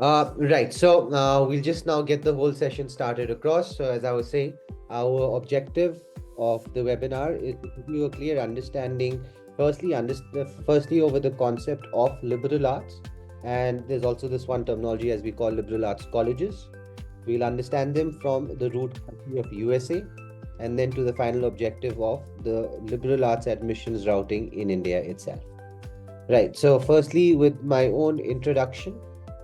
Right. So we'll just now get the whole session started across. So as I was saying, our objective of the webinar is to give you a clear understanding. Firstly, over the concept of liberal arts, and there's also this one terminology as we call liberal arts colleges. We'll understand them from the root country of USA, and then to the final objective of the liberal arts admissions routing in India itself. Right. So, firstly, with my own introduction,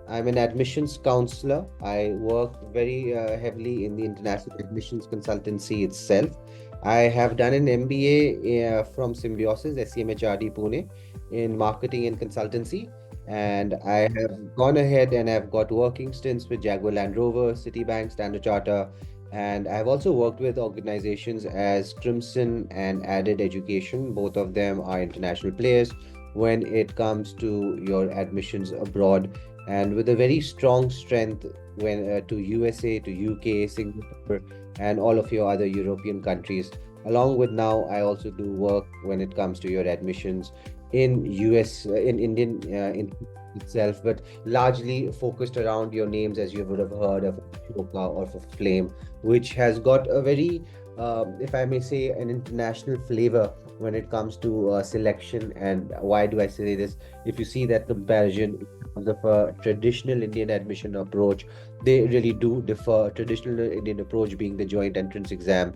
I'm an admissions counselor. I work very heavily in the international admissions consultancy itself. I have done an MBA from Symbiosis, SCMHRD Pune, in marketing and consultancy. And I have gone ahead and I've got working stints with Jaguar Land Rover, Citibank, Standard Charter. And I've also worked with organizations as Crimson and Added Education. Both of them are international players when it comes to your admissions abroad, and with a very strong strength when to USA, to UK, Singapore, and all of your other European countries. Along with now, I also do work when it comes to your admissions in US, in Indian in itself, but largely focused around your names, as you would have heard of Shoka or for Flame, which has got a very, if I may say, an international flavor when it comes to selection. And why do I say this? If you see that comparison in terms of a traditional Indian admission approach, they really do differ. Traditional Indian approach being the joint entrance exam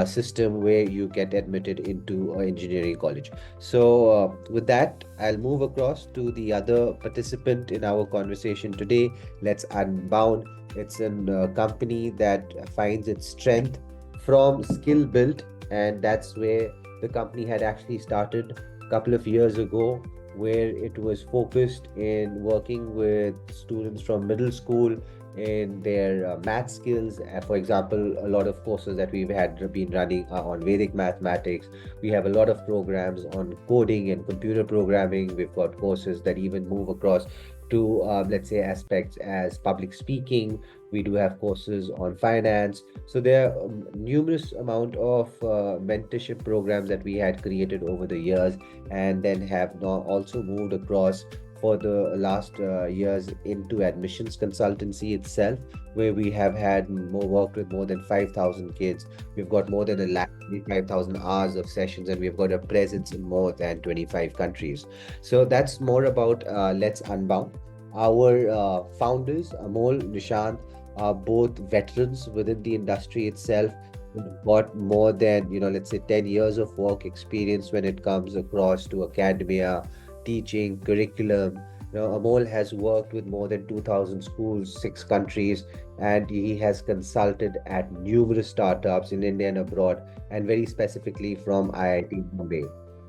system where you get admitted into engineering college. So, with that, I'll move across to the other participant in our conversation today. Let's Unbound. It's a company that finds its strength from skill built, and that's where the company had actually started a couple of years ago, where it was focused in working with students from middle school in their math skills. For example, a lot of courses that we've had been running are on Vedic mathematics. We have a lot of programs on coding and computer programming. We've got courses that even move across to, let's say, aspects as public speaking. We do have courses on finance. So there are numerous amount of mentorship programs that we had created over the years, and then have now also moved across for the last years into admissions consultancy itself, where we have had more worked with more than 5,000 kids. We've got more than a lakh 25,000 hours of sessions, and we've got a presence in more than 25 countries. So that's more about Let's Unbound. Our founders, Amol, Nishant, are both veterans within the industry itself. Got more than, let's say 10 years of work experience when it comes across to academia, teaching, curriculum. Amol has worked with more than 2,000 schools, 6 countries, and he has consulted at numerous startups in India and abroad, and very specifically from IIT Bombay.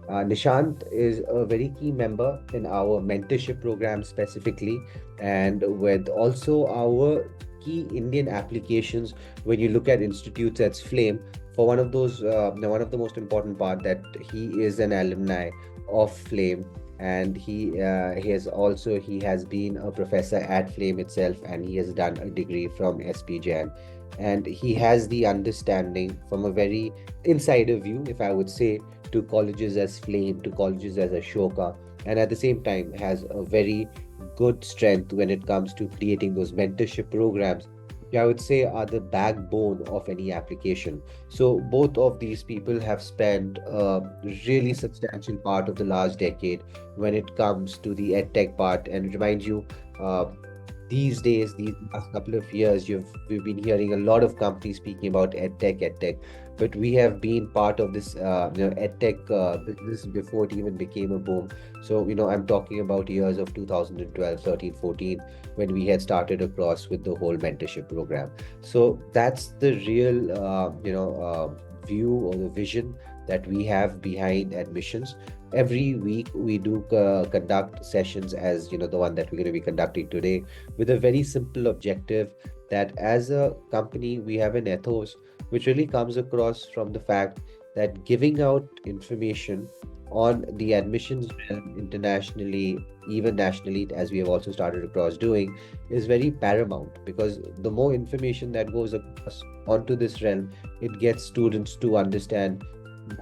Nishant is a very key member in our mentorship program specifically, and with also our key Indian applications. When you look at institutes as Flame, for one of the most important part that he is an alumni of Flame, and he has been a professor at Flame itself, and he has done a degree from SPJAM, and he has the understanding from a very insider view, if I would say, to colleges as Flame, to colleges as Ashoka, and at the same time has a very good strength when it comes to creating those mentorship programs, which I would say are the backbone of any application. So both of these people have spent a really substantial part of the last decade when it comes to the edtech part. And remind you, uh, these days, these last couple of years, we've been hearing a lot of companies speaking about edtech, but we have been part of this edtech business before it even became a boom. So I'm talking about years of 2012, 13, 14, when we had started across with the whole mentorship program. So that's the real view or the vision that we have behind admissions. Every week we do conduct sessions, as the one that we're going to be conducting today, with a very simple objective that as a company we have an ethos which really comes across from the fact that giving out information on the admissions realm internationally, even nationally, as we have also started across doing, is very paramount, because the more information that goes across onto this realm, it gets students to understand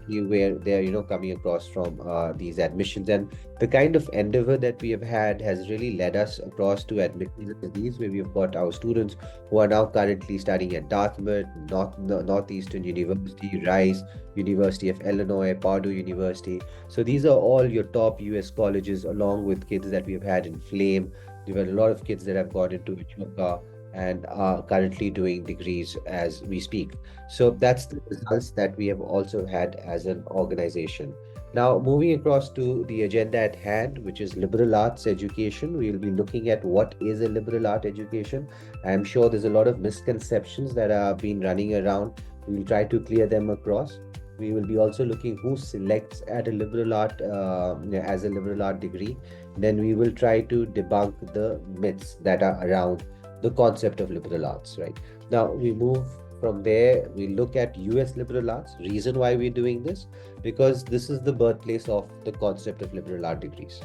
where they're coming across from these admissions, and the kind of endeavor that we have had has really led us across to admissions in these, where we've got our students who are now currently studying at Dartmouth, Northeastern University, Rice, University of Illinois, Purdue University. So these are all your top US colleges, along with kids that we've had in Flame. There were a lot of kids that have gone into Chuka and are currently doing degrees as we speak. So that's the results that we have also had as an organization. Now, moving across to the agenda at hand, which is liberal arts education, we'll be looking at what is a liberal art education. I'm sure there's a lot of misconceptions that are being running around. We'll try to clear them across. We will be also looking who selects at a liberal art as a liberal art degree. Then we will try to debunk the myths that are around the concept of liberal arts, right? Now we move from there, we look at US liberal arts. Reason why we're doing this, because this is the birthplace of the concept of liberal art degrees,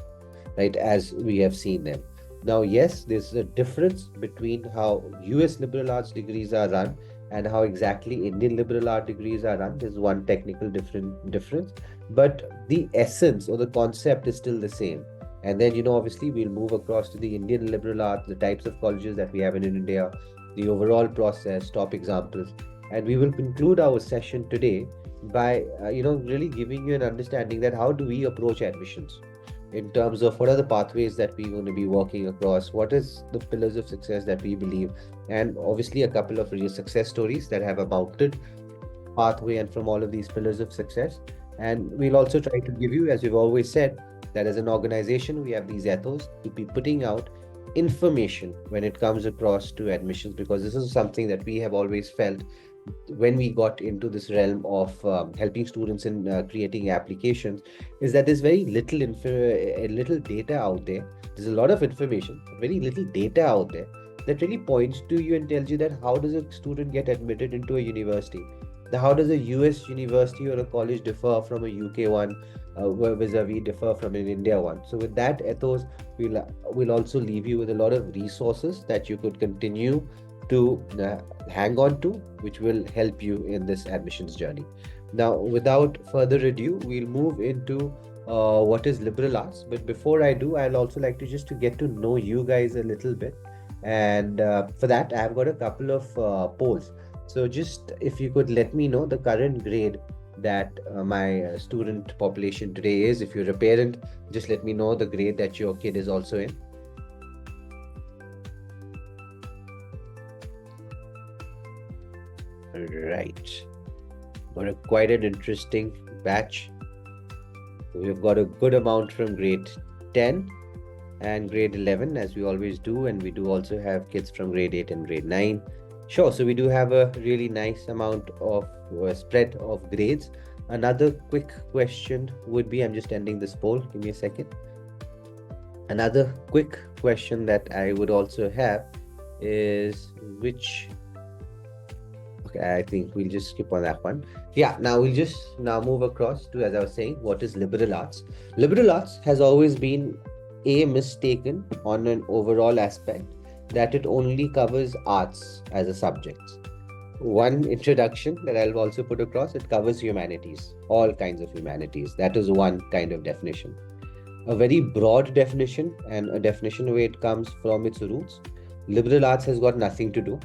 right? As we have seen them. Now, yes, there's a difference between how US liberal arts degrees are run and how exactly Indian liberal art degrees are run. There's one technical difference, but the essence or the concept is still the same. And then, obviously, we'll move across to the Indian liberal arts, the types of colleges that we have in India, the overall process, top examples. And we will conclude our session today by, really giving you an understanding that how do we approach admissions in terms of what are the pathways that we're going to be working across, what is the pillars of success that we believe, and obviously a couple of real success stories that have amounted pathway and from all of these pillars of success. And we'll also try to give you, as we've always said, that as an organization, we have these ethos to be putting out information when it comes across to admissions, because this is something that we have always felt when we got into this realm of helping students in creating applications, is that there's very little data out there. There's a lot of information, very little data out there that really points to you and tells you that how does a student get admitted into a university? How does a US university or a college differ from a UK one, vis-a-vis differ from an India one? So with that ethos, we'll also leave you with a lot of resources that you could continue to hang on to, which will help you in this admissions journey. Now, without further ado, we'll move into what is liberal arts. But before I do, I'll also like to just to get to know you guys a little bit. And for that, I've got a couple of polls. So just if you could let me know the current grade that my student population today is. If you're a parent, just let me know the grade that your kid is also in. Right. Got quite an interesting batch. We've got a good amount from grade 10 and grade 11, as we always do, and we do also have kids from grade 8 and grade 9. Sure, so we do have a really nice amount of spread of grades. Another quick question would be, I'm just ending this poll, give me a second. Another quick question that I would also have is okay, I think we'll just skip on that one. Yeah, now we'll just move across to, as I was saying, what is liberal arts? Liberal arts has always been mistaken on an overall aspect that it only covers arts as a subject. One introduction that I'll also put across, it covers humanities, all kinds of humanities. That is one kind of definition. A very broad definition, and a definition where it comes from its roots. Liberal arts has got nothing to do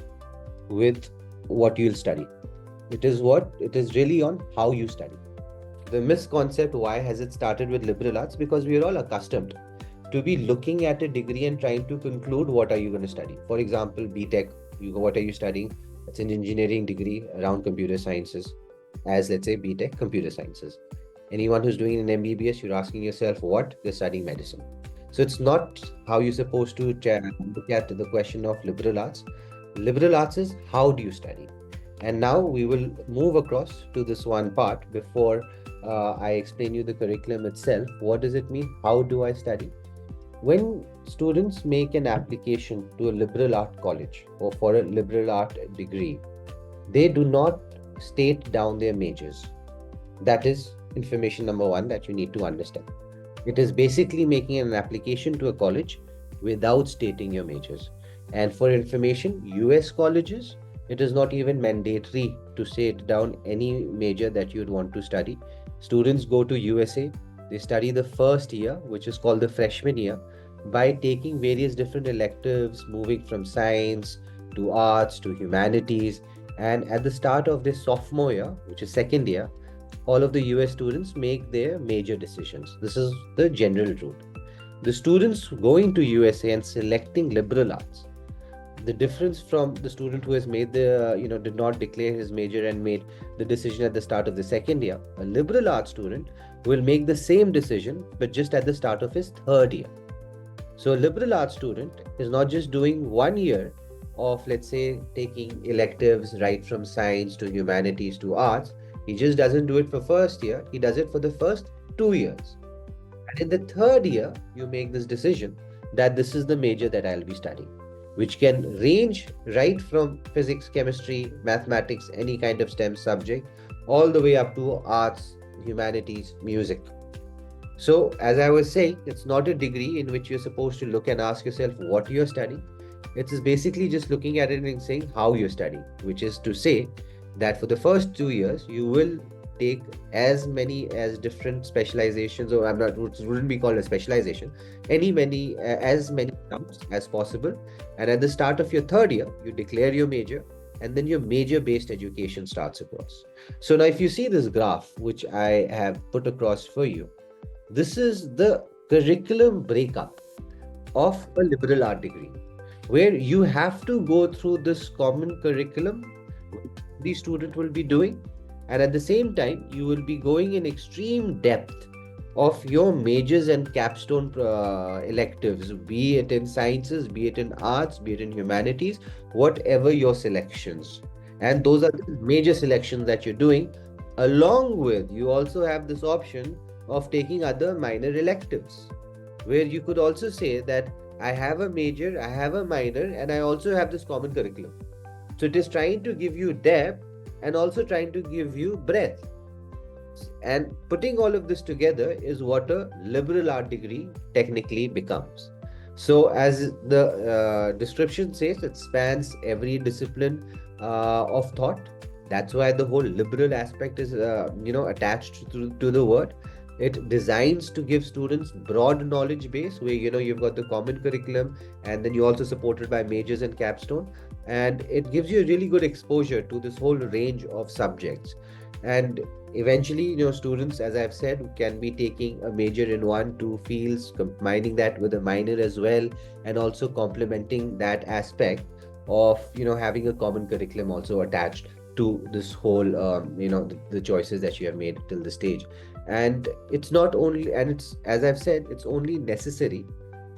with what you'll study. It is really on how you study. The misconcept, why has it started with liberal arts? Because we are all accustomed to be looking at a degree and trying to conclude what are you going to study. For example, BTech, what are you studying? It's an engineering degree around computer sciences, as let's say BTech, computer sciences. Anyone who's doing an MBBS, you're asking yourself what? They're studying medicine. So it's not how you're supposed to look at the question of liberal arts. Liberal arts is how do you study? And now we will move across to this one part before I explain you the curriculum itself. What does it mean? How do I study? When students make an application to a liberal art college or for a liberal art degree, they do not state down their majors. That is information number one that you need to understand. It is basically making an application to a college without stating your majors. And for information, US colleges It is not even mandatory to sit down any major that you'd want to study. Students go to USA, they study the first year, which is called the freshman year, by taking various different electives, moving from science to arts to humanities. And at the start of this sophomore year, which is second year, all of the US students make their major decisions. This is the general rule. The students going to USA and selecting liberal arts, the difference from the student who has made the did not declare his major and made the decision at the start of the second year, a liberal arts student will make the same decision but just at the start of his third year. So a liberal arts student is not just doing 1 year of, let's say, taking electives right from science to humanities to arts. He just doesn't do it for first year, he does it for the first 2 years. And in the third year, you make this decision that this is the major that I'll be studying, which can range right from physics, chemistry, mathematics, any kind of STEM subject, all the way up to arts, humanities, music. So, as I was saying, it's not a degree in which you're supposed to look and ask yourself what you're studying. It's basically just looking at it and saying how you're studying, which is to say that for the first 2 years, you will take as many as different specializations, or I'm not, it wouldn't be called a specialization, as many jumps as possible. And at the start of your third year, you declare your major, and then your major based education starts across. So now if you see this graph, which I have put across for you, this is the curriculum breakup of a liberal art degree, where you have to go through this common curriculum the student will be doing, and at the same time you will be going in extreme depth of your majors and capstone electives, be it in sciences, be it in arts, be it in humanities, whatever your selections. And those are the major selections that you're doing. Along with, you also have this option of taking other minor electives, where you could also say that I have a major, I have a minor, and I also have this common curriculum. So it is trying to give you depth and also trying to give you breadth. And putting all of this together is what a liberal art degree technically becomes. So as the description says, it spans every discipline of thought. That's why the whole liberal aspect is attached to the word. It designs to give students broad knowledge base, where you've got the common curriculum, and then you're also supported by majors and capstone, and it gives you a really good exposure to this whole range of subjects. And eventually, students, as I've said, can be taking a major in 1-2 fields, combining that with a minor as well, and also complementing that aspect of having a common curriculum also attached to this whole the choices that you have made till the stage. And it's not only, and it's, as I've said, it's only necessary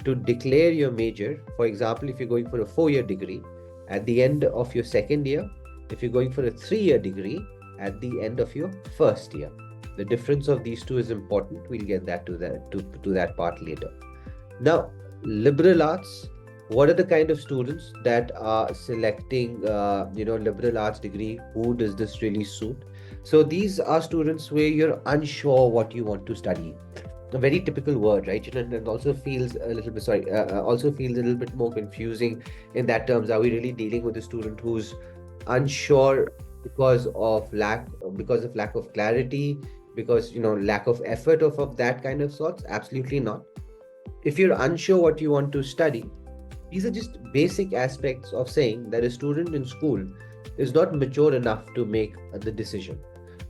to declare your major. For example, if you're going for a 4-year degree, at the end of your second year, if you're going for a 3-year degree, at the end of your first year. The difference of these two is important. We'll get that to that part later. Now, liberal arts, what are the kind of students that are selecting liberal arts degree? Who does this really suit? So these are students where you're unsure what you want to study. A very typical word, right? And also feels a little bit also feels a little bit more confusing in that terms. Are we really dealing with a student who's unsure because of lack of clarity, because lack of effort of that kind of sorts? Absolutely not. If you're unsure what you want to study, these are just basic aspects of saying that a student in school is not mature enough to make the decision.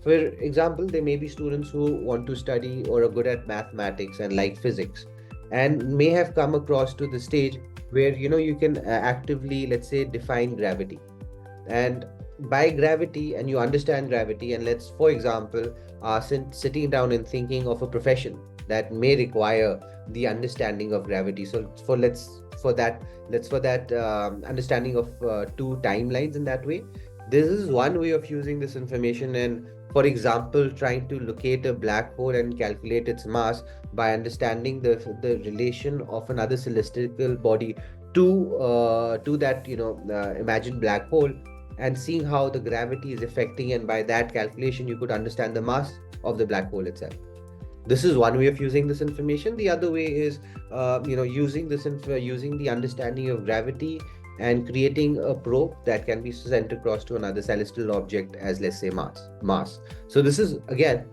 For example, there may be students who want to study or are good at mathematics and like physics, and may have come across to the stage where you can actively, let's say, define gravity. And by gravity, and you understand gravity, and let's, for example, sitting down and thinking of a profession that may require the understanding of gravity. So for that understanding of 2 timelines in that way, this is one way of using this information. And for example, trying to locate a black hole and calculate its mass by understanding the relation of another celestial body to that imagined black hole, and seeing how the gravity is affecting, and by that calculation you could understand the mass of the black hole itself. This is one way of using this information. The other way is using the understanding of gravity and creating a probe that can be sent across to another celestial object as, let's say, Mars. So this is again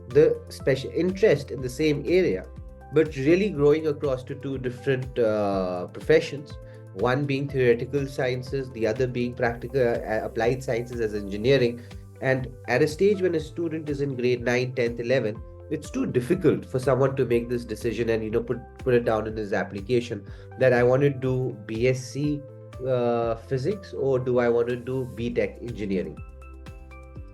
the special interest in the same area, but really growing across to two different professions, one being theoretical sciences, the other being practical applied sciences as engineering. And at a stage when a student is in grade 9, 10th, 11th, it's too difficult for someone to make this decision and put it down in his application that I want to do BSc physics, or do I want to do BTech engineering.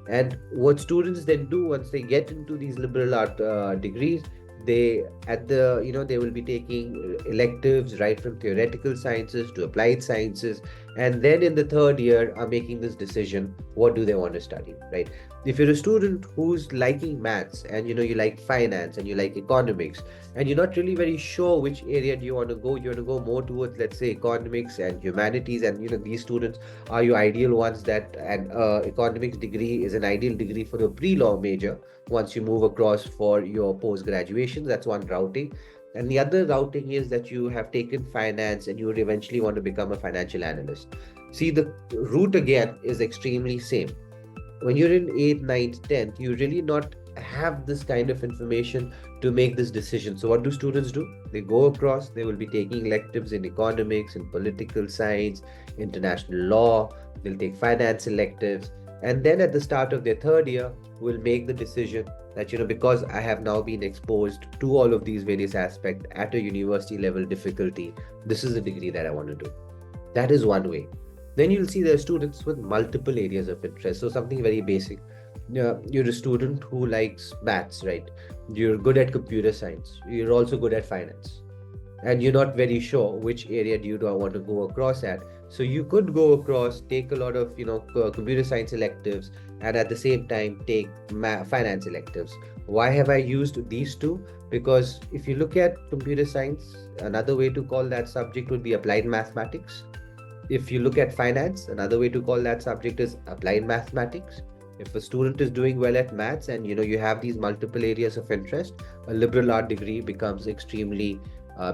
And what students then do once they get into these liberal art degrees, they at the they will be taking electives right from theoretical sciences to applied sciences, and then in the third year are making this decision, what do they want to study, right? If you're a student who's liking maths, and you like finance and you like economics, and you're not really very sure which area do you want to go, you want to go more towards, let's say, economics and humanities, and these students are your ideal ones, that an economics degree is an ideal degree for a pre-law major once you move across for your post-graduation. That's one routing. And the other routing is that you have taken finance and you would eventually want to become a financial analyst. See, the route again is extremely same. When you're in 8th, 9th, 10th, you really not have this kind of information to make this decision. So what do students do? They go across, they will be taking electives in economics, in political science, international law, they'll take finance electives, and then at the start of their third year will make the decision that because I have now been exposed to all of these various aspects at a university level difficulty, this is the degree that I want to do. That is one way. Then you'll see there are students with multiple areas of interest. So something very basic. You're a student who likes maths, right? You're good at computer science. You're also good at finance. And you're not very sure which area do I want to go across at. So you could go across, take a lot of, computer science electives, and at the same time take finance electives. Why have I used these two? Because if you look at computer science, another way to call that subject would be applied mathematics. If you look at finance, another way to call that subject is applied mathematics. If a student is doing well at maths and you have these multiple areas of interest, a liberal art degree becomes extremely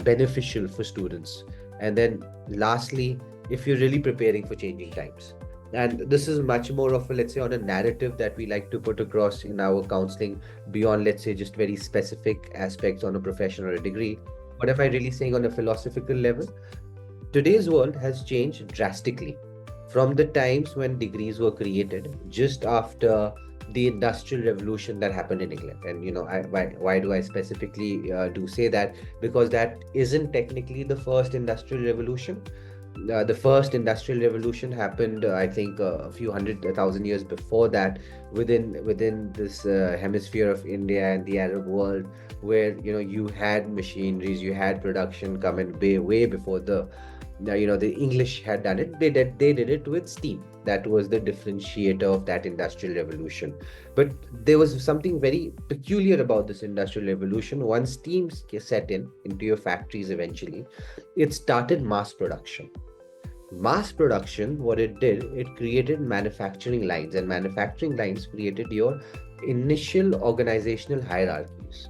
beneficial for students. And then lastly, if you're really preparing for changing times, and this is much more of a, let's say, on a narrative that we like to put across in our counseling beyond, let's say, just very specific aspects on a profession or a degree. What am I really saying on a philosophical level? Today's world has changed drastically from the times when degrees were created just after the industrial revolution that happened in England. And why do I specifically do say that? Because that isn't technically the first industrial revolution. The first industrial revolution happened, I think, a few 100,000 years before that, within this hemisphere of India and the Arab world, where you had machineries, you had production coming way before the English had done it. They did it with steam. That was the differentiator of that industrial revolution. But there was something very peculiar about this industrial revolution. Once steam set into your factories eventually, it started mass production. Mass production, what it did, it created manufacturing lines, and manufacturing lines created your initial organizational hierarchies.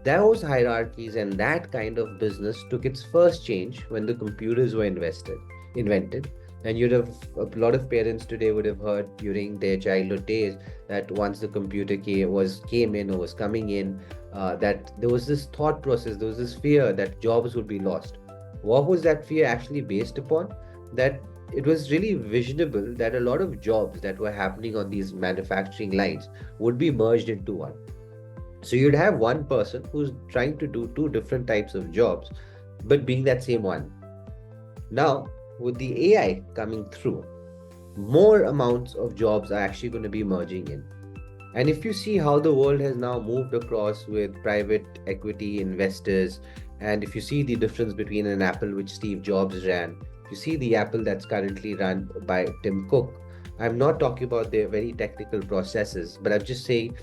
Those hierarchies and that kind of business took its first change when the computers were invented. And you'd have, a lot of parents today would have heard during their childhood days that once the computer came in or was coming in, that there was this thought process, there was this fear that jobs would be lost. What was that fear actually based upon? That it was really visionable that a lot of jobs that were happening on these manufacturing lines would be merged into one. So you'd have one person who's trying to do two different types of jobs, but being that same one. Now, with the AI coming through, more amounts of jobs are actually going to be merging in. And if you see how the world has now moved across with private equity investors, and if you see the difference between an Apple which Steve Jobs ran, you see the Apple that's currently run by Tim Cook. I'm not talking about their very technical processes, but I'm just saying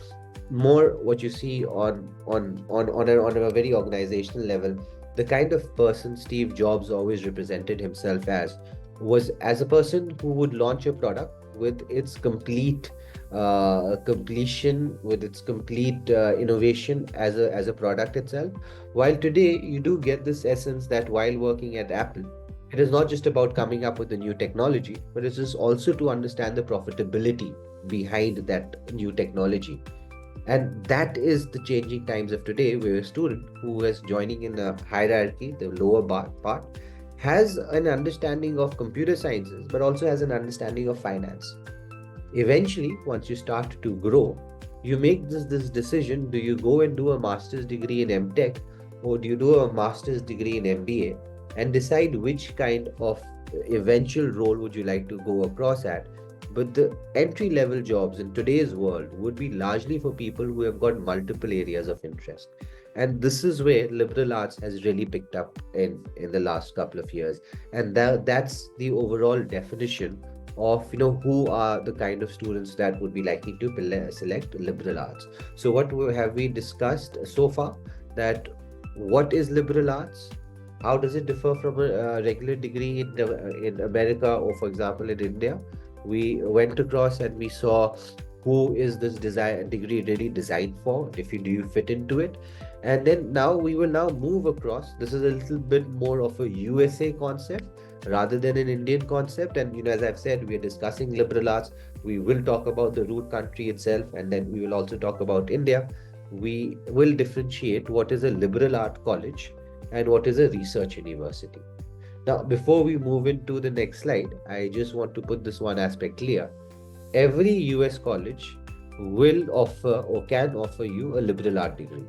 more what you see on a very organizational level. The kind of person Steve Jobs always represented himself as was as a person who would launch a product with its complete completion, with its complete innovation as a product itself. While today you do get this essence that while working at Apple, It is not just about coming up with a new technology, but it is also to understand the profitability behind that new technology. And that is the changing times of today, where a student who is joining in a hierarchy, the lower part, has an understanding of computer sciences, but also has an understanding of finance. Eventually, once you start to grow, you make this decision: do you go and do a master's degree in MTech, or do you do a master's degree in MBA, and decide which kind of eventual role would you like to go across at. But the entry level jobs in today's world would be largely for people who have got multiple areas of interest. And this is where liberal arts has really picked up in the last couple of years. And that's the overall definition of who are the kind of students that would be likely to select liberal arts. So what have we discussed so far? That what is liberal arts, how does it differ from a regular degree in America, or for example in India. We went across and we saw who is this design degree really designed for, if you do you fit into it. And then now we will now move across. This is a little bit more of a USA concept rather than an Indian concept. And as I've said, we are discussing liberal arts. We will talk about the root country itself, and then we will also talk about India. We will differentiate what is a liberal art college and what is a research university. Now, before we move into the next slide, I just want to put this one aspect clear. Every US college will offer or can offer you a liberal art degree.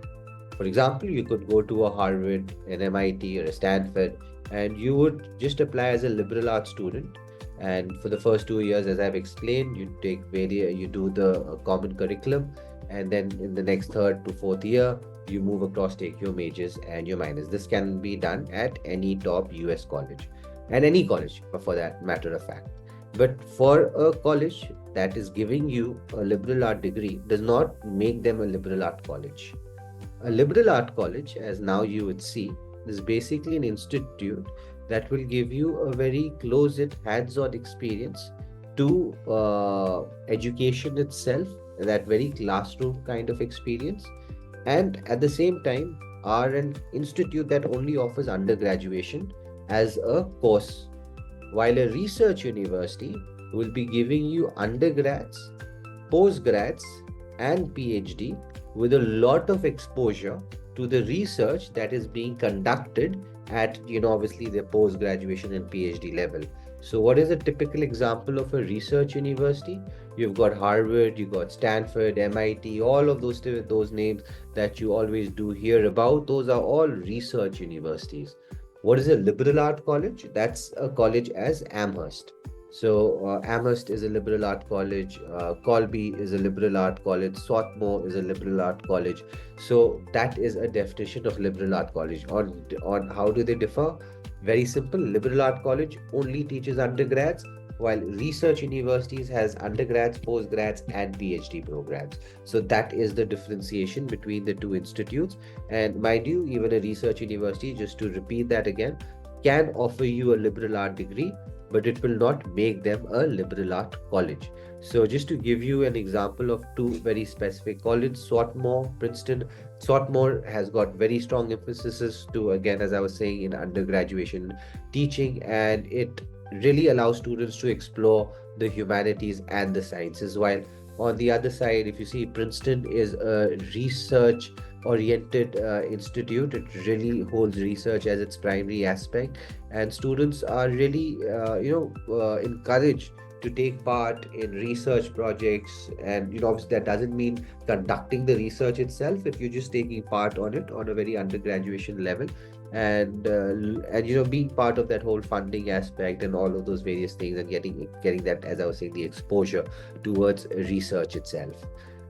For example, you could go to a Harvard, an MIT, or a Stanford, and you would just apply as a liberal arts student. And for the first 2 years, as I've explained, you do the common curriculum, and then in the next third to fourth year, you move across, take your majors and your minors. This can be done at any top US college, and any college for that matter of fact. But for a college that is giving you a liberal art degree does not make them a liberal art college. A liberal art college, as now you would see, is basically an institute that will give you a very close-knit, hands-on experience to education itself, that very classroom kind of experience, and at the same time are an institute that only offers undergraduation as a course, while a research university will be giving you undergrads, postgrads, and PhD with a lot of exposure to the research that is being conducted at, obviously the post graduation and PhD level. So what is a typical example of a research university? You've got Harvard, you've got Stanford, MIT, all of those names that you always do hear about. Those are all research universities. What is a liberal art college? That's a college as Amherst. So Amherst is a liberal art college, Colby is a liberal art college, Swarthmore is a liberal art college. So that is a definition of liberal art college. On how do they differ? Very simple. Liberal art college only teaches undergrads, while research universities has undergrads, postgrads, and PhD programs. So that is the differentiation between the two institutes. And mind you, even a research university, just to repeat that again, can offer you a liberal art degree, but it will not make them a liberal art college. So just to give you an example of two very specific colleges, Swarthmore, Princeton. Swarthmore has got very strong emphasis to, again, as I was saying, in undergraduation teaching, and it really allows students to explore the humanities and the sciences. While on the other side, if you see, Princeton is a research oriented institute. It really holds research as its primary aspect, and students are really encouraged to take part in research projects. And obviously that doesn't mean conducting the research itself, if you're just taking part on it on a very undergraduation level, and being part of that whole funding aspect and all of those various things, and getting that, as I was saying, the exposure towards research itself.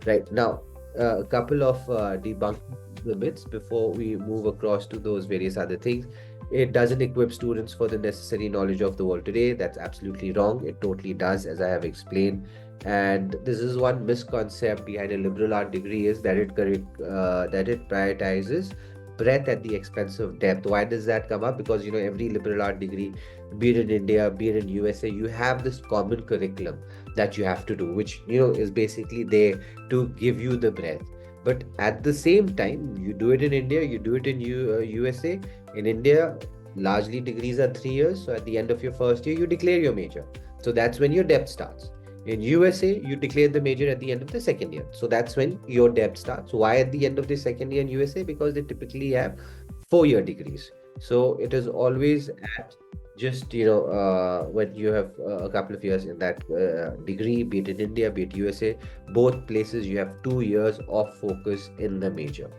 Right now, a couple of debunking the myths before we move across to those various other things. It doesn't equip students for the necessary knowledge of the world today. That's absolutely wrong. It totally does, as I have explained. And this is one misconception behind a liberal art degree, is that it prioritizes breadth at the expense of depth. Why does that come up? Because every liberal art degree, be it in India, be it in USA, you have this common curriculum that you have to do, which is basically there to give you the breadth. But at the same time, you do it in India, you do it in USA. In India, largely degrees are 3 years. So at the end of your first year, you declare your major. So that's when your depth starts. In USA, you declare the major at the end of the second year. So that's when your depth starts. Why at the end of the second year in USA? Because they typically have 4 year degrees. So it is always at just, when you have a couple of years in that degree, be it in India, be it USA, both places you have 2 years of focus in the major.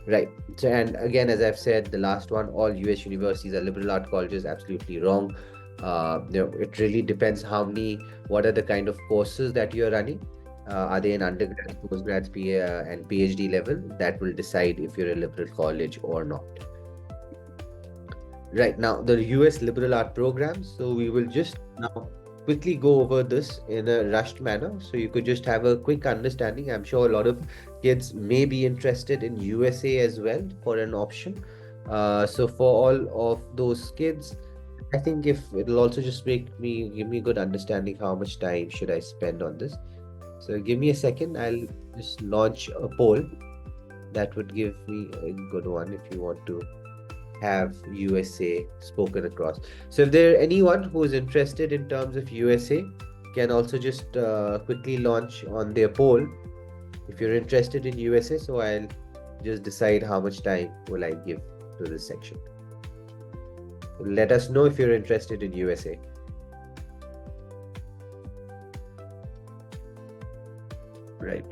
Right. So, and again, as I've said, the last one, all US universities are liberal art colleges, absolutely wrong. It really depends what are the kind of courses that you're running. Are they in undergrad, postgrads, and PhD level? That will decide if you're a liberal college or not. Right now, the US liberal art programs. So we will just now quickly go over this in a rushed manner. So you could just have a quick understanding. I'm sure a lot of kids may be interested in USA as well for an option. So for all of those kids, I think if it'll also just give me a good understanding how much time should I spend on this. So give me a second. I'll just launch a poll. That would give me a good one if you want to have USA spoken across. So if there anyone who is interested in terms of USA, can also just quickly launch on their poll if you're interested in USA. So I'll just decide how much time will I give to this section. Let us know if you're interested in USA. Right.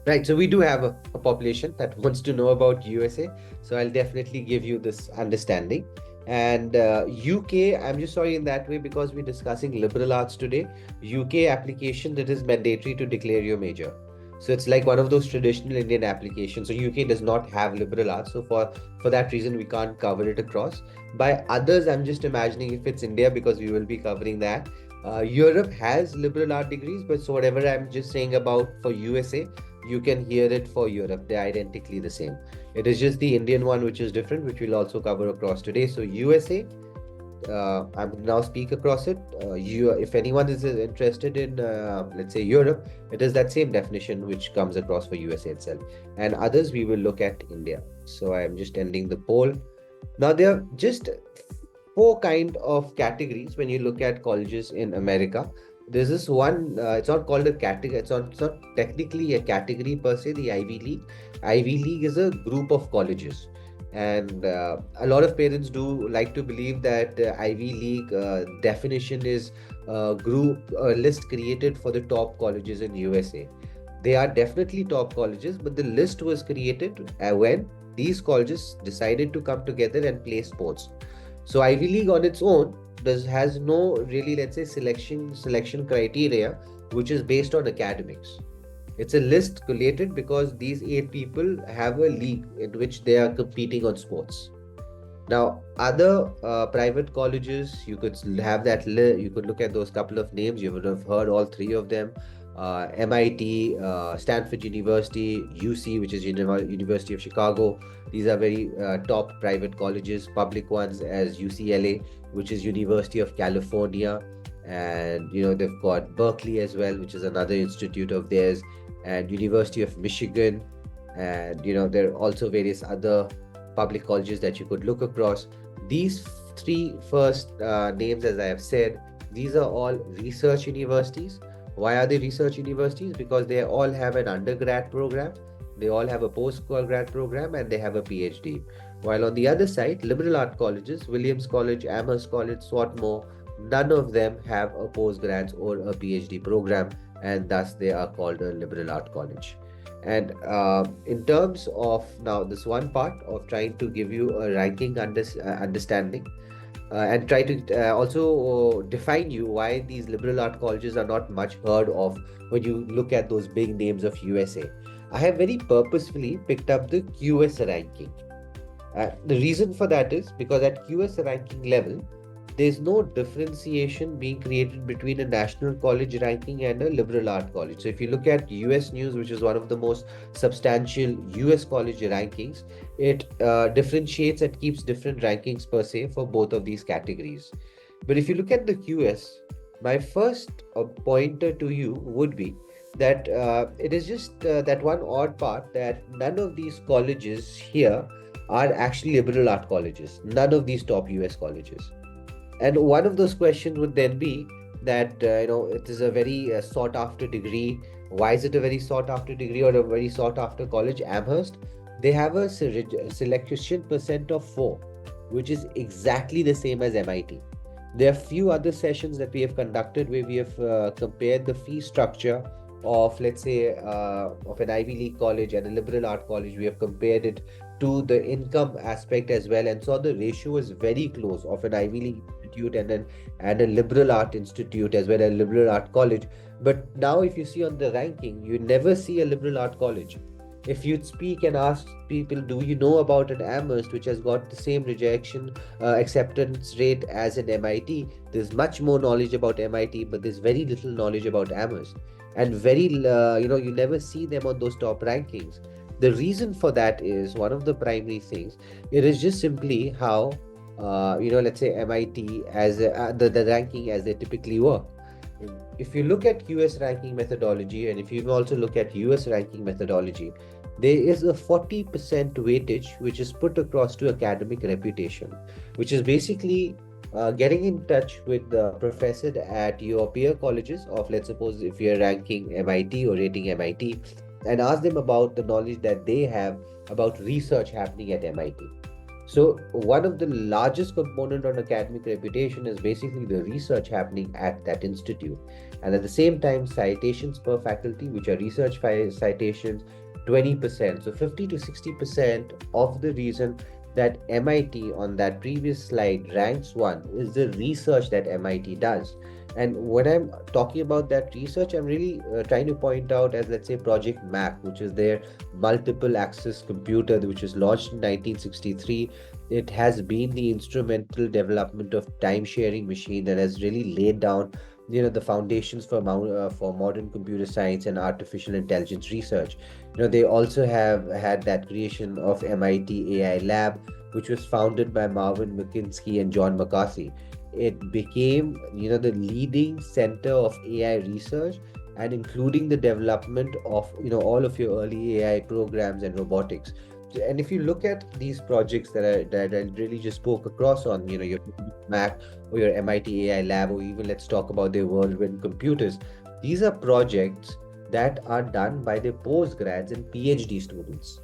Right, so we do have a population that wants to know about USA. So I'll definitely give you this understanding. And UK, I'm just sorry in that way because we're discussing liberal arts today. UK application, that is mandatory to declare your major. So it's like one of those traditional Indian applications. So UK does not have liberal arts. So for that reason, we can't cover it across. By others, I'm just imagining if it's India, because we will be covering that. Europe has liberal art degrees, but so whatever I'm just saying about for USA, you can hear it for Europe. They're identically the same. It is just the Indian one which is different, which we'll also cover across today. So USA, I'm now speak across it. If anyone is interested in, let's say Europe, it is that same definition which comes across for USA itself. And others, we will look at India. So I'm just ending the poll. Now there are just four kind of categories when you look at colleges in America. There's this one, it's not called a category, it's not technically a category per se, the Ivy League. Ivy League is a group of colleges. And a lot of parents do like to believe that Ivy League definition is a list created for the top colleges in USA. They are definitely top colleges, but the list was created when these colleges decided to come together and play sports. So Ivy League on its own has no really, let's say, selection criteria which is based on academics. It's a list collated because these 8 people have a league in which they are competing on sports. Now, other private colleges, you could have that you could look at those couple of names. You would have heard all 3 of them. MIT, Stanford University, UC, which is University of Chicago. These are very top private colleges. Public ones as UCLA, which is University of California. And, they've got Berkeley as well, which is another institute of theirs, and University of Michigan. And, there are also various other public colleges that you could look across. These 3 first names, as I have said, these are all research universities. Why are they research universities? Because they all have an undergrad program, they all have a postgrad program, and they have a PhD. While on the other side, liberal art colleges, Williams College, Amherst College, Swarthmore, none of them have a postgrads or a PhD program, and thus they are called a liberal art college. And in terms of now this one part of trying to give you a ranking understanding, and try to also define you why these liberal art colleges are not much heard of when you look at those big names of USA. I have very purposefully picked up the QS ranking. The reason for that is because at QS ranking level, there's no differentiation being created between a national college ranking and a liberal art college. So if you look at US News, which is one of the most substantial US college rankings, it differentiates and keeps different rankings per se for both of these categories. But if you look at the QS, my first pointer to you would be that it is just that one odd part that none of these colleges here are actually liberal art colleges, none of these top US colleges. And one of those questions would then be that, it is a very sought after degree. Why is it a very sought after degree or a very sought after college? Amherst, they have a selection percent of 4, which is exactly the same as MIT. There are few other sessions that we have conducted where we have compared the fee structure of, let's say, of an Ivy League college and a liberal art college. We have compared it to the income aspect as well, and so the ratio is very close of an Ivy League institute and a liberal art institute as well as a liberal art college. But now, if you see on the ranking, you never see a liberal art college. If you speak and ask people, do you know about an Amherst which has got the same rejection acceptance rate as an MIT? There's much more knowledge about MIT, but there's very little knowledge about Amherst, and you never see them on those top rankings. The reason for that is one of the primary things. It is just simply how, let's say MIT as the ranking as they typically work. If you look at US ranking methodology, and if you also look at US ranking methodology, there is a 40% weightage which is put across to academic reputation, which is basically getting in touch with the professor at your peer colleges of, let's suppose, if you're ranking MIT or rating MIT, and ask them about the knowledge that they have about research happening at MIT. So one of the largest component on academic reputation is basically the research happening at that institute. And at the same time, citations per faculty, which are research citations, 20%. So 50 to 60% of the reason that MIT on that previous slide ranks one is the research that MIT does. And when I'm talking about that research, I'm really trying to point out as, let's say, Project Mac, which is their multiple access computer, which was launched in 1963. It has been the instrumental development of time sharing machine that has really laid down, the foundations for modern computer science and artificial intelligence research. They also have had that creation of MIT AI Lab, which was founded by Marvin Minsky and John McCarthy. It became, the leading center of AI research, and including the development of, all of your early AI programs and robotics. And if you look at these projects that I really just spoke across on, your Mac or your MIT AI Lab, or even let's talk about their whirlwind computers, these are projects that are done by the postgrads and PhD students.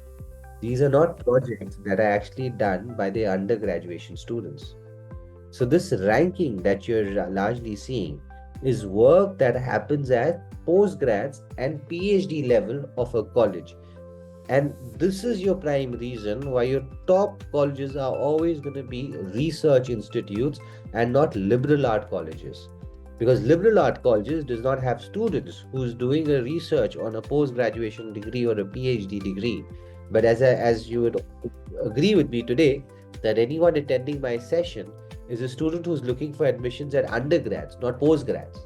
These are not projects that are actually done by the undergraduation students. So this ranking that you're largely seeing is work that happens at postgrads and PhD level of a college. And this is your prime reason why your top colleges are always going to be research institutes and not liberal art colleges. Because liberal art colleges does not have students who's doing a research on a post-graduation degree or a PhD degree. But as you would agree with me today, that anyone attending my session is a student who's looking for admissions at undergrads, not postgrads.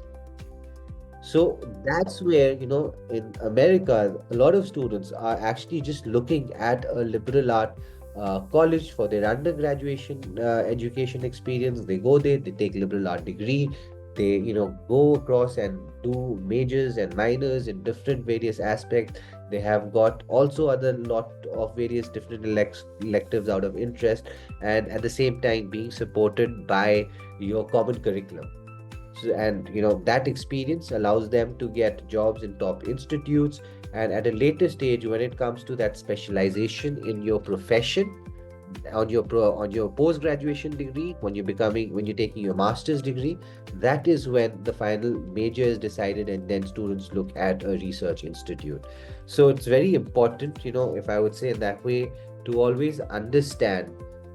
So that's where, in America, a lot of students are actually just looking at a liberal art college for their undergraduation education experience. They go there, they take liberal art degree, they, go across and do majors and minors in different various aspects. They have got also other lot of various different electives out of interest, and at the same time being supported by your common curriculum. And that experience allows them to get jobs in top institutes, and at a later stage, when it comes to that specialization in your profession, on your post graduation degree, when you're taking your master's degree, that is when the final major is decided, and then students look at a research institute. So it's very important, if I would say in that way, to always understand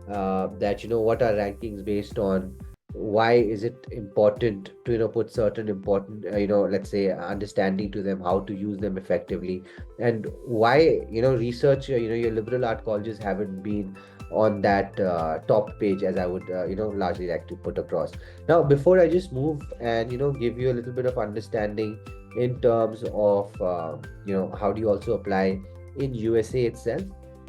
that what are rankings based on. Why is it important to put certain important let's say understanding to them, how to use them effectively, and why research, your liberal art colleges haven't been on that top page, as I would largely like to put across. Now, before I just move and give you a little bit of understanding in terms of how do you also apply in USA itself,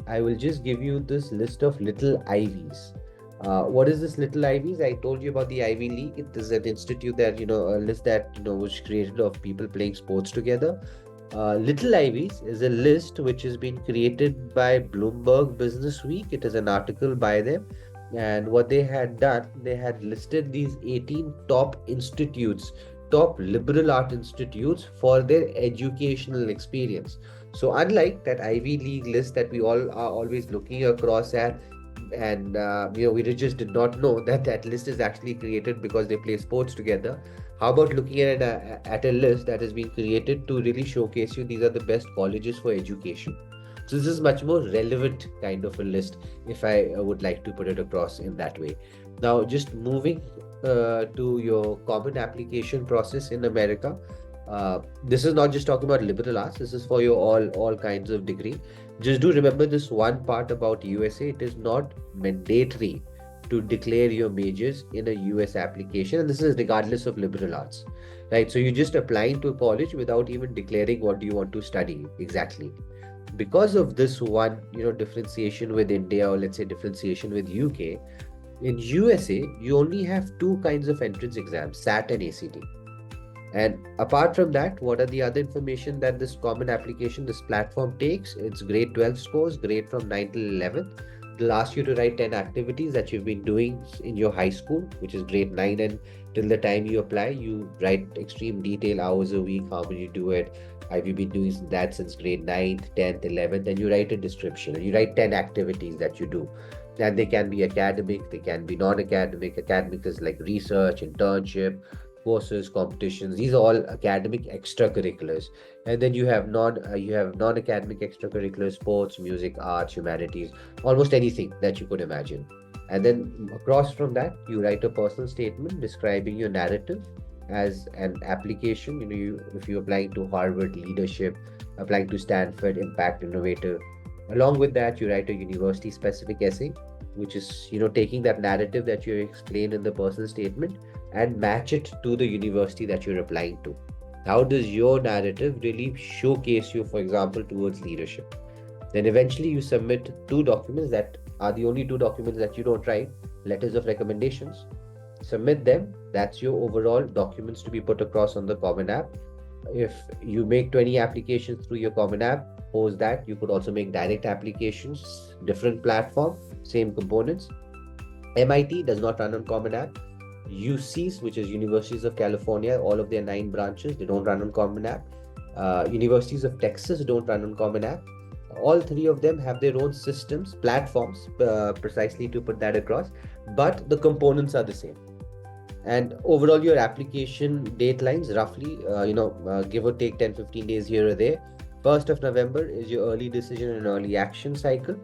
I will just give you this list of little Ivies. What is this little Ivies? I told you about the Ivy League. It is an institute that, a list that, was created of people playing sports together. Little Ivies is a list which has been created by Bloomberg Business Week. It is an article by them. And what they had done, they had listed these 18 top institutes, top liberal art institutes for their educational experience. So, unlike that Ivy League list that we all are always looking across at, and we just did not know that that list is actually created because they play sports together. How about looking at a list that has been created to really showcase you these are the best colleges for education? So this is much more relevant kind of a list, if I would like to put it across in that way. Now, just moving to your common application process in America. This is not just talking about liberal arts. This is for your all kinds of degree. Just do remember this one part about USA. It is not mandatory to declare your majors in a US application, and this is regardless of liberal arts, right? So you're just applying to a college without even declaring what do you want to study exactly. Because of this one, differentiation with India, or let's say differentiation with UK, in USA, you only have two kinds of entrance exams, SAT and ACT. And apart from that, what are the other information that this common application, this platform takes? It's grade 12 scores, grade from 9 till 11th. It'll ask you to write 10 activities that you've been doing in your high school, which is grade 9, and till the time you apply, you write extreme detail, hours a week, how many you do it, have you been doing that since grade 9th, 10th, 11th, and you write a description, and you write 10 activities that you do. And they can be academic, they can be non-academic. Academic is like research, internship, courses, competitions. These are all academic extracurriculars. And then you have non-academic extracurriculars, sports, music, arts, humanities, almost anything that you could imagine. And then across from that, you write a personal statement describing your narrative as an application. If you're applying to Harvard leadership, applying to Stanford impact innovator. Along with that, you write a university specific essay, which is taking that narrative that you explained in the personal statement and match it to the university that you're applying to. How does your narrative really showcase you, for example, towards leadership? Then eventually you submit two documents that are the only two documents that you don't write, letters of recommendations. Submit them. That's your overall documents to be put across on the Common App. If you make 20 applications through your Common App, post that, you could also make direct applications, different platform, same components. MIT does not run on Common App. UCs, which is Universities of California, all of their 9 branches, they don't run on Common App. Universities of Texas don't run on Common App. All three of them have their own systems, platforms, precisely to put that across, but the components are the same. And overall, your application date lines roughly, give or take 10-15 days here or there. 1st of November is your early decision and early action cycle,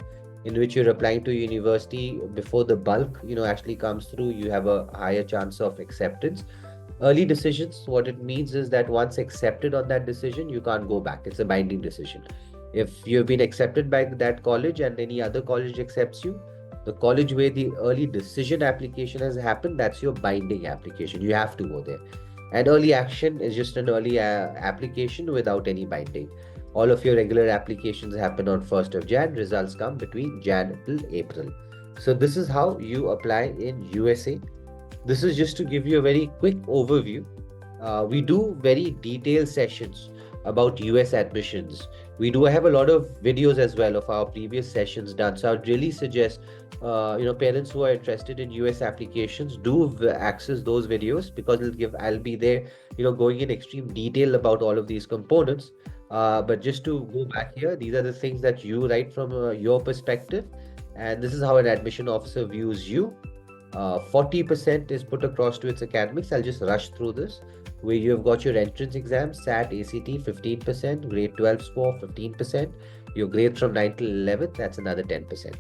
in which you're applying to university before the bulk, actually comes through. You have a higher chance of acceptance. Early decisions, what it means is that once accepted on that decision, you can't go back. It's a binding decision. If you've been accepted by that college and any other college accepts you, the college where the early decision application has happened, that's your binding application. You have to go there. And early action is just an early application without any binding. All of your regular applications happen on 1st of Jan. Results come between Jan till April. So this is how you apply in USA. This is just to give you a very quick overview. We do very detailed sessions about US admissions. We do have a lot of videos as well of our previous sessions done. So I'd really suggest, parents who are interested in US applications, do access those videos, because I'll be there, going in extreme detail about all of these components. But just to go back here, these are the things that you write from your perspective, and this is how an admission officer views you. 40% is put across to its academics. I'll just rush through this, where you've got your entrance exam, SAT, ACT, 15%, grade 12 score, 15%, your grades from 9 till 11th, that's another 10%.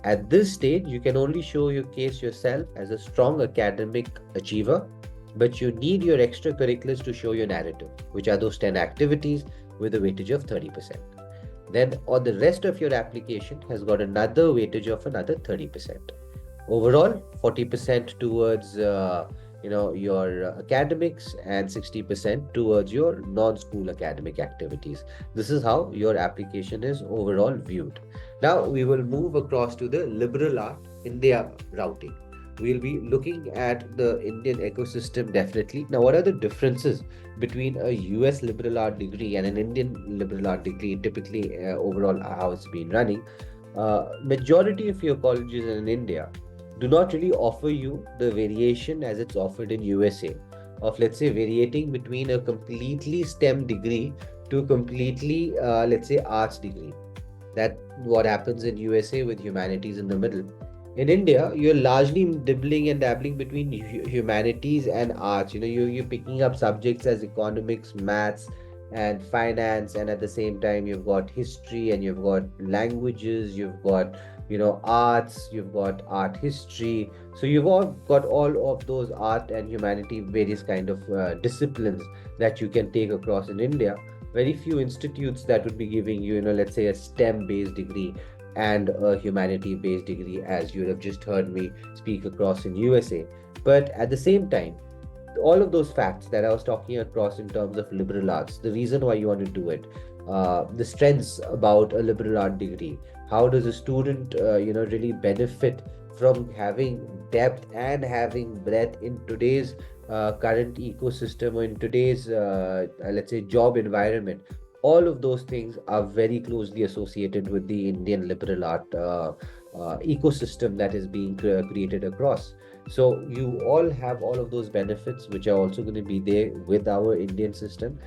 At this stage, you can only show your case yourself as a strong academic achiever, but you need your extracurriculars to show your narrative, which are those 10 activities with a weightage of 30%. Then on the rest of your application has got another weightage of another 30%. Overall, 40% towards your academics and 60% towards your non-school academic activities. This is how your application is overall viewed. Now we will move across to the liberal art India routing. We'll be looking at the Indian ecosystem definitely. Now, what are the differences between a US liberal art degree and an Indian liberal art degree, typically overall how it's been running? Majority of your colleges in India do not really offer you the variation as it's offered in USA of, let's say, variating between a completely STEM degree to a completely, let's say, arts degree. That what happens in USA with humanities in the middle. In India, you're largely dibbling and dabbling between humanities and arts. You're picking up subjects as economics, maths, and finance, and at the same time, you've got history and you've got languages, you've got arts, you've got art history. So you've all got all of those art and humanity, various kind of disciplines that you can take across in India. Very few institutes that would be giving you, let's say, a STEM based degree and a humanity based degree, as you have just heard me speak across in USA. But at the same time, all of those facts that I was talking across in terms of liberal arts, the reason why you want to do it, the strengths about a liberal art degree, how does a student, really benefit from having depth and having breadth in today's current ecosystem or in today's, let's say, job environment. All of those things are very closely associated with the Indian liberal art ecosystem that is being created across. So you all have all of those benefits, which are also going to be there with our Indian system.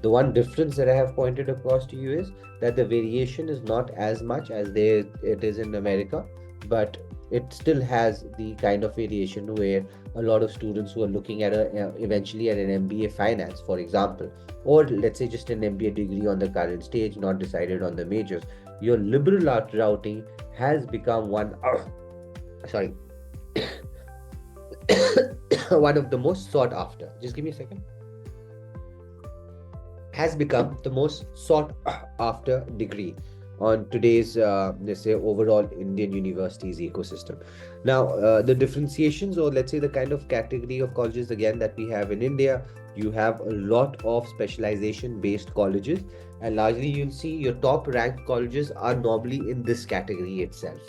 The one difference that I have pointed across to you is that the variation is not as much as it is in America, but it still has the kind of variation where a lot of students who are looking at eventually at an MBA finance, for example, or let's say just an MBA degree on the current stage, not decided on the majors, your liberal art routing has become sorry, one of the most sought after. Just give me a second. Has become the most sought after degree on today's, let's say, overall Indian universities ecosystem. Now, the differentiations, or let's say the kind of category of colleges again that we have in India, you have a lot of specialization based colleges, and largely you'll see your top ranked colleges are normally in this category itself.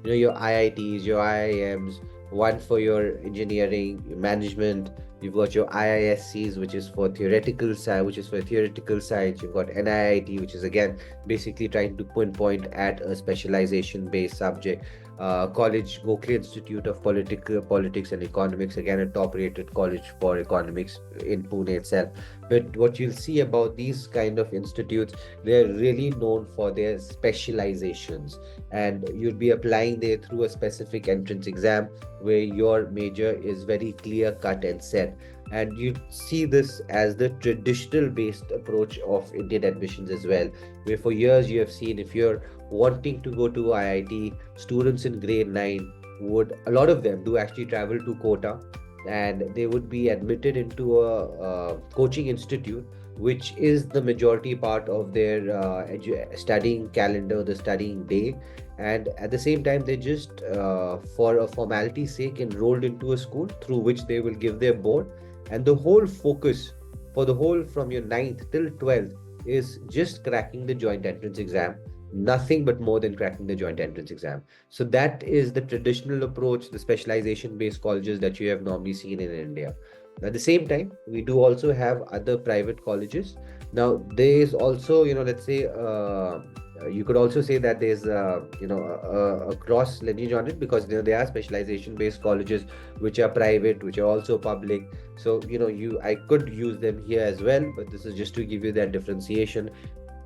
Your IITs, your IIMs, one for your engineering, your management. You've got your IISCs, which is for theoretical side, which is for theoretical science. You've got NIIT, which is again basically trying to pinpoint at a specialization-based subject. College Gokhale Institute of Politics and Economics, again a top-rated college for economics in Pune itself. But what you'll see about these kind of institutes, they're really known for their specializations, and you'll be applying there through a specific entrance exam where your major is very clear cut and set. And you see this as the traditional based approach of Indian admissions as well, where for years you have seen, if you're wanting to go to IIT, students in grade 9 would, a lot of them do actually travel to Kota, and they would be admitted into a coaching institute, which is the majority part of their studying calendar, the studying day. And at the same time, they just, for a formality's sake, enrolled into a school through which they will give their board. And the whole focus for the whole from your 9th till 12th is just cracking the joint entrance exam, nothing but more than cracking the joint entrance exam. So that is the traditional approach, the specialization based colleges that you have normally seen in India. At the same time, we do also have other private colleges. Now, there is also, let's say, you could also say that there's, a cross lineage on it, because there are specialization based colleges which are private, which are also public. So, I could use them here as well, but this is just to give you that differentiation.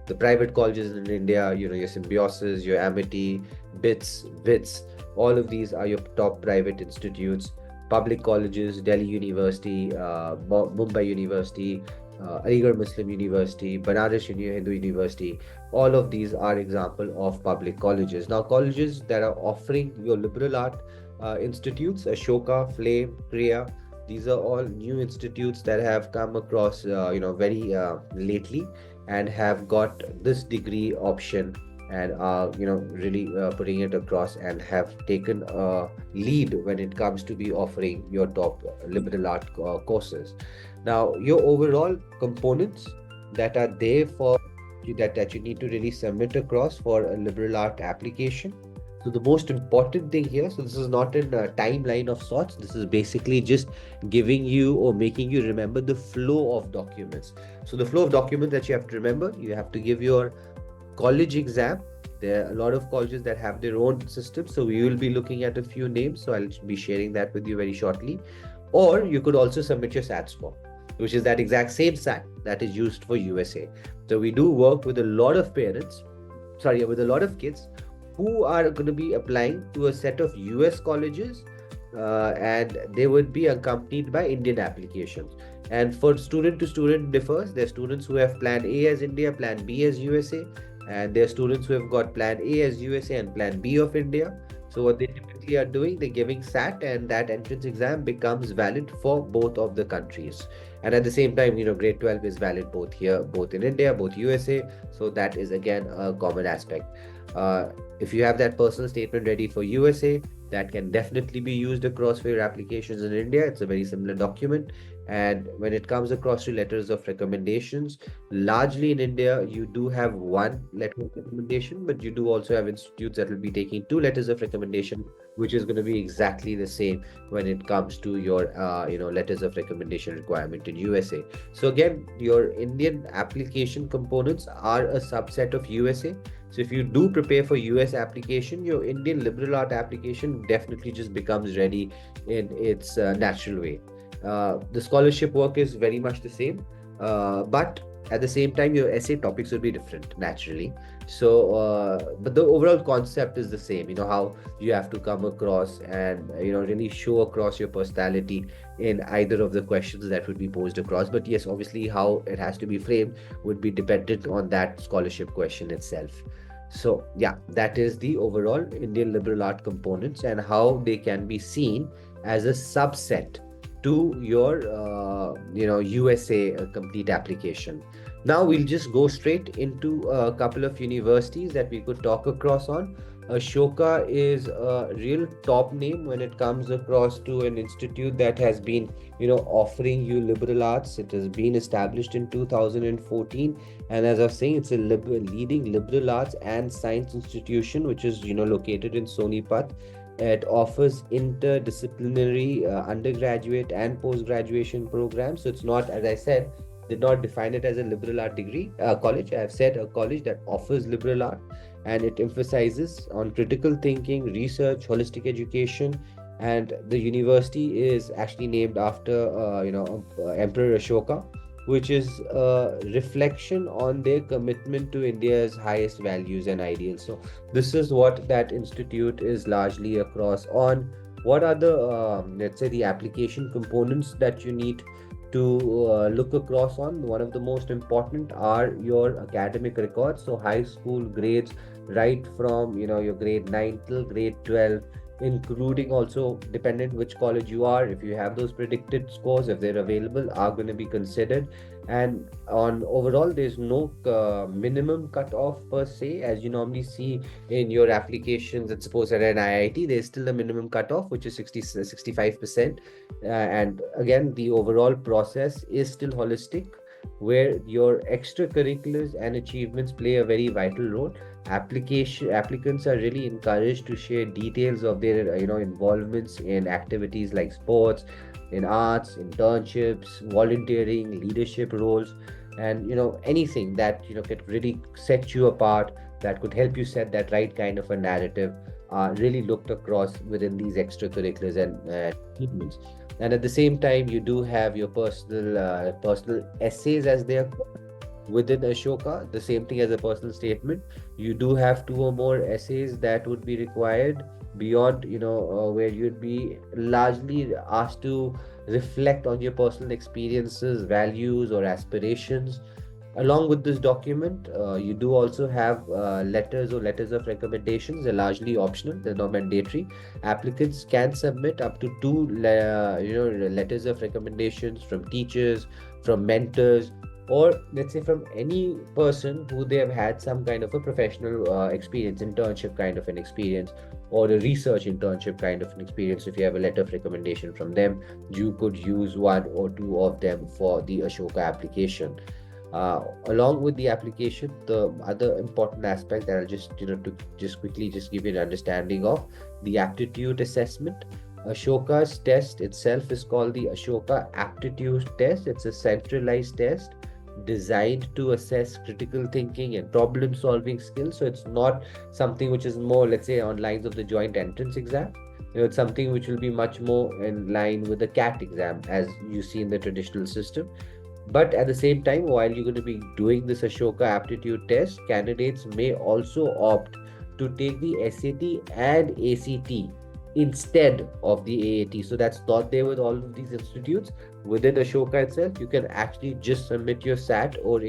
The private colleges in India, your Symbiosis, your Amity, BITS, WITS, all of these are your top private institutes. Public colleges, Delhi University, Mumbai University, Aligarh Muslim University, Banaras Hindu University, all of these are example of public colleges. Now, colleges that are offering your liberal art institutes, Ashoka, Flame, Kriya, these are all new institutes that have come across, very lately, and have got this degree option, and are really putting it across, and have taken a lead when it comes to be offering your top liberal art courses. Now, your overall components that are there for that you need to really submit across for a liberal art application. So the most important thing here, so this is not in a timeline of sorts. This is basically just giving you or making you remember the flow of documents. So the flow of documents that you have to remember, you have to give your college exam. There are a lot of colleges that have their own system. So we will be looking at a few names. So I'll be sharing that with you very shortly. Or you could also submit your SAT score, which is that exact same SAT that is used for USA. So we do work with a lot of parents, sorry, with a lot of kids who are going to be applying to a set of US colleges, and they would be accompanied by Indian applications. And for student to student differs. There are students who have plan A as India, plan B as USA, and there are students who have got plan A as USA and plan B of India. So what they typically are doing, they're giving SAT, and that entrance exam becomes valid for both of the countries. And at the same time, grade 12 is valid both here, both in India, both USA. So that is again a common aspect. If you have that personal statement ready for USA, that can definitely be used across for your applications in India. It's a very similar document. And when it comes across to letters of recommendations, largely in India, you do have one letter of recommendation, but you do also have institutes that will be taking two letters of recommendation, which is going to be exactly the same when it comes to your, letters of recommendation requirement in USA. So again, your Indian application components are a subset of USA. So if you do prepare for US application, your Indian liberal art application definitely just becomes ready in its natural way. The scholarship work is very much the same, but at the same time, your essay topics will be different naturally. So, but the overall concept is the same. How you have to come across and really show across your personality in either of the questions that would be posed across. But yes, obviously, how it has to be framed would be dependent on that scholarship question itself. So yeah, that is the overall Indian liberal art components and how they can be seen as a subset to your USA complete application. Now we'll just go straight into a couple of universities that we could talk across on. Ashoka is a real top name when it comes across to an institute that has been offering you liberal arts. It has been established in 2014, and as I was saying, it's a leading liberal arts and science institution which is located in Sonipat. It offers interdisciplinary undergraduate and post-graduation programs. So it's not, as I said, did not define it as a liberal art degree college. I have said a college that offers liberal art, and it emphasizes on critical thinking, research, holistic education. And the university is actually named after Emperor Ashoka, which is a reflection on their commitment to India's highest values and ideals. So this is what that institute is largely across on. What are the let's say the application components that you need to look across on? One of the most important are your academic records, so high school grades right from your grade 9 till grade 12, including also dependent which college you are. If you have those predicted scores, if they're available, are going to be considered. And on overall, there's no minimum cutoff per se, as you normally see in your applications. Let's suppose at an IIT, there's still a minimum cutoff, which is 65%. And again, the overall process is still holistic, where your extracurriculars and achievements play a very vital role. Applicants are really encouraged to share details of their involvements in activities like sports, in arts, internships, volunteering, leadership roles, and anything that could really set you apart, that could help you set that right kind of a narrative, really looked across within these extracurriculars and achievements. And at the same time, you do have your personal essays, as they are called, within Ashoka. The same thing as a personal statement. You do have two or more essays that would be required beyond where you'd be largely asked to reflect on your personal experiences, values, or aspirations. Along with this document, you do also have letters of recommendations. They're largely optional, they're not mandatory. Applicants can submit up to two letters of recommendations from teachers, from mentors, or let's say from any person who they have had some kind of a professional experience, internship kind of an experience, or a research internship kind of an experience. If you have a letter of recommendation from them, you could use one or two of them for the Ashoka application. Along with the application, the other important aspect that I'll just, to just quickly just give you an understanding of the aptitude assessment. Ashoka's test itself is called the Ashoka Aptitude Test. It's a centralized test designed to assess critical thinking and problem solving skills. So it's not something which is more, let's say, on lines of the joint entrance exam. It's something which will be much more in line with the CAT exam as you see in the traditional system. But at the same time, while you're going to be doing this Ashoka aptitude test, candidates may also opt to take the SAT and ACT instead of the AAT. So that's not there with all of these institutes. Within Ashoka itself, you can actually just submit your SAT or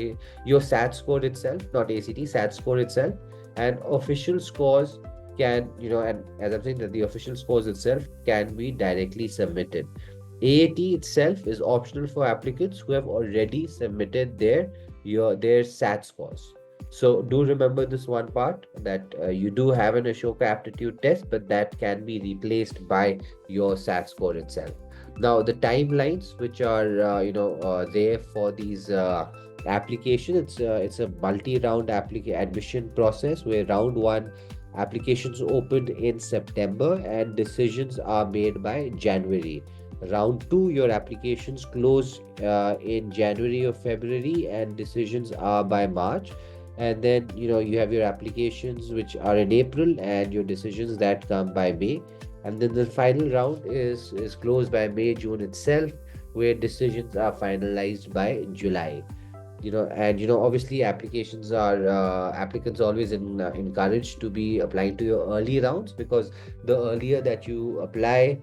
your SAT score itself, not ACT, SAT score itself, and official scores can, and as I'm saying, that the official scores itself can be directly submitted. AAT itself is optional for applicants who have already submitted their SAT scores. So do remember this one part that you do have an Ashoka aptitude test, but that can be replaced by your SAT score itself. Now the timelines which are there for these applications, it's a multi-round admission process where round one applications opened in September and decisions are made by January. Round two, your applications close in January or February, and decisions are by March. And then you have your applications which are in April, and your decisions that come by May. And then the final round is closed by May, June itself, where decisions are finalized by July. And obviously applications are applicants always encouraged to be applying to your early rounds, because the earlier that you apply,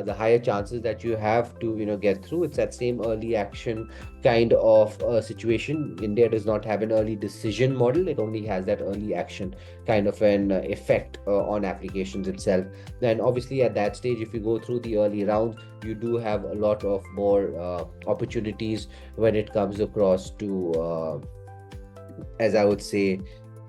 the higher chances that you have to get through. It's that same early action kind of situation. India does not have an early decision model, it only has that early action kind of an effect on applications itself. Then obviously at that stage, if you go through the early rounds, you do have a lot of more opportunities when it comes across to as I would say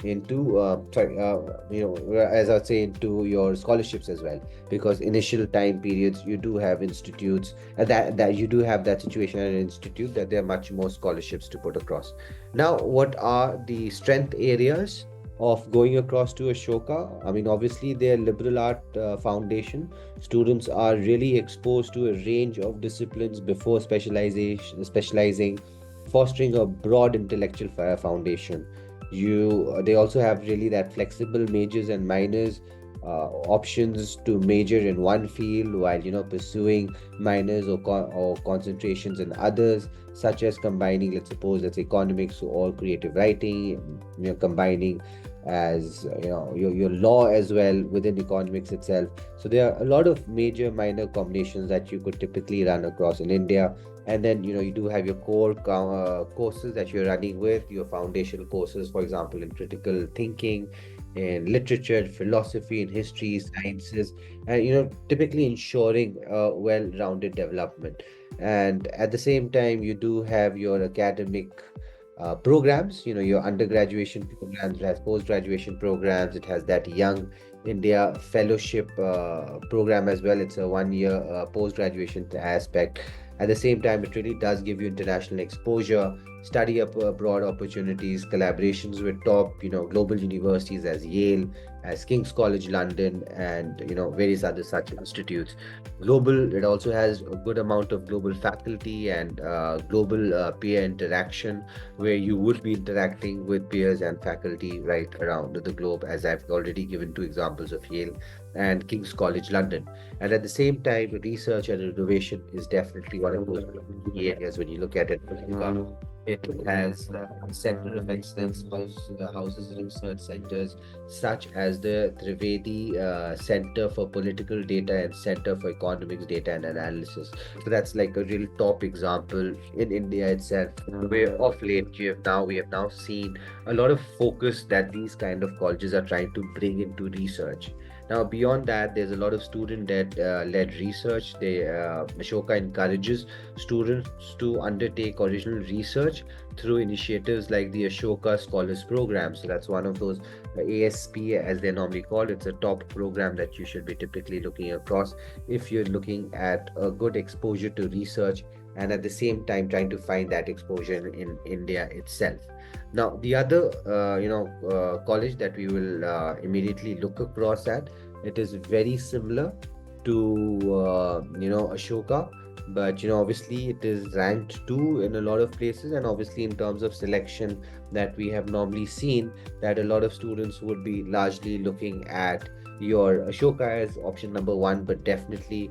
into as I would say, into your scholarships as well, because initial time periods you do have institutes that you do have that situation at an institute that there are much more scholarships to put across. Now, what are the strength areas of going across to Ashoka? I mean, obviously, their liberal art foundation students are really exposed to a range of disciplines before specializing, fostering a broad intellectual foundation. They also have really that flexible majors and minors, options to major in one field while pursuing minors or concentrations in others, such as combining, let's suppose, that's economics or creative writing, combining as your law as well within economics itself. So there are a lot of major minor combinations that you could typically run across in India. And then you do have your core courses that you're running with your foundational courses, for example, in critical thinking, in literature, philosophy, in history, sciences, and typically ensuring well-rounded development. And at the same time, you do have your academic programs, your undergraduation programs, it has post-graduation programs, it has that Young India Fellowship program as well. It's a 1 year post-graduation aspect. At the same time, it really does give you international exposure, study abroad opportunities, collaborations with top, global universities as Yale, as King's College London, and various other such institutes. Global, it also has a good amount of global faculty and global peer interaction, where you would be interacting with peers and faculty right around the globe, as I've already given two examples of Yale and King's College London. And at the same time, research and innovation is definitely one of those key areas when you look at it. It has a center of excellence, houses research centers such as the Trivedi Center for Political Data and Center for Economics Data and Analysis. So that's like a real top example in India itself, where of late we have now seen a lot of focus that these kind of colleges are trying to bring into research. Now, beyond that, there's a lot of student-led research. Ashoka encourages students to undertake original research through initiatives like the Ashoka Scholars Program. So that's one of those ASP, as they're normally called. It's a top program that you should be typically looking across if you're looking at a good exposure to research and at the same time trying to find that exposure in India itself. Now, the other college that we will immediately look across at, it is very similar to Ashoka, but obviously it is ranked two in a lot of places, and obviously in terms of selection that we have normally seen, that a lot of students would be largely looking at your Ashoka as option number one, but definitely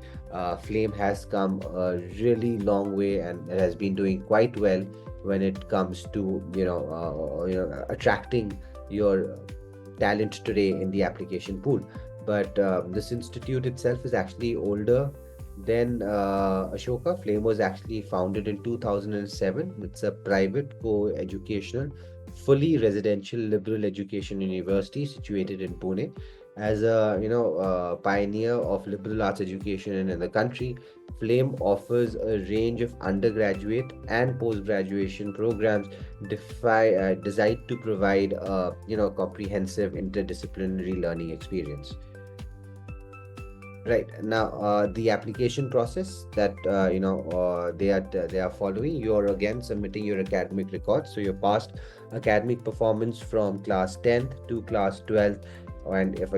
Flame has come a really long way and it has been doing quite well when it comes to attracting your talent today in the application pool. But this institute itself is actually older than Ashoka. Flame was actually founded in 2007. It's a private co-educational, fully residential liberal education university situated in Pune. As a pioneer of liberal arts education in the country, Flame offers a range of undergraduate and post-graduation programs designed to provide a comprehensive interdisciplinary learning experience. Right now, the application process that they are following, you're again submitting your academic records. So your past academic performance from class 10th to class 12th, and if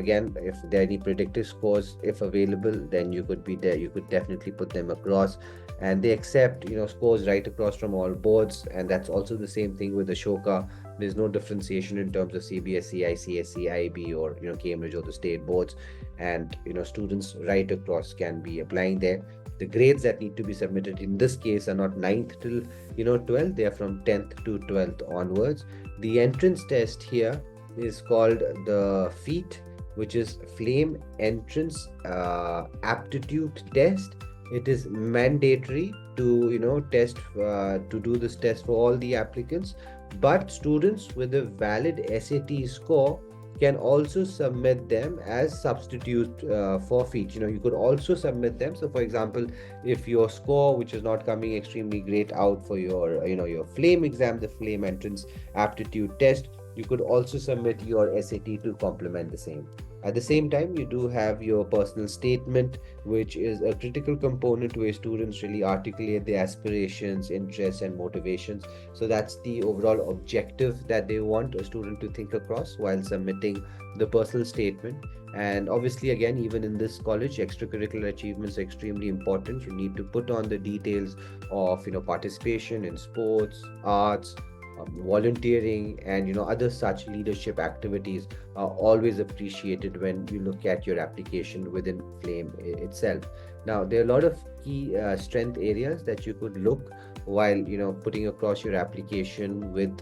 there are any predictive scores, if available, then you could be there. You could definitely put them across, and they accept scores right across from all boards, and that's also the same thing with Ashoka. There's no differentiation in terms of CBSE, ICSE, IB, or Cambridge or the state boards, and students right across can be applying there. The grades that need to be submitted in this case are not ninth till 12th, they are from 10th to 12th onwards. The entrance test here is called the FEAT, which is Flame Entrance Aptitude Test. It is mandatory to test to do this test for all the applicants, but students with a valid SAT score can also submit them as substitute for FEAT. You could also submit them. So for example, if your score, which is not coming extremely great out for your your Flame exam, the Flame Entrance Aptitude Test, you could also submit your SAT to complement the same. At the same time, you do have your personal statement, which is a critical component where students really articulate their aspirations, interests, and motivations. So that's the overall objective that they want a student to think across while submitting the personal statement. And obviously, again, even in this college, extracurricular achievements are extremely important. You need to put on the details of participation in sports, arts, volunteering, and other such leadership activities are always appreciated when you look at your application within Flame itself. Now, there are a lot of key strength areas that you could look while putting across your application with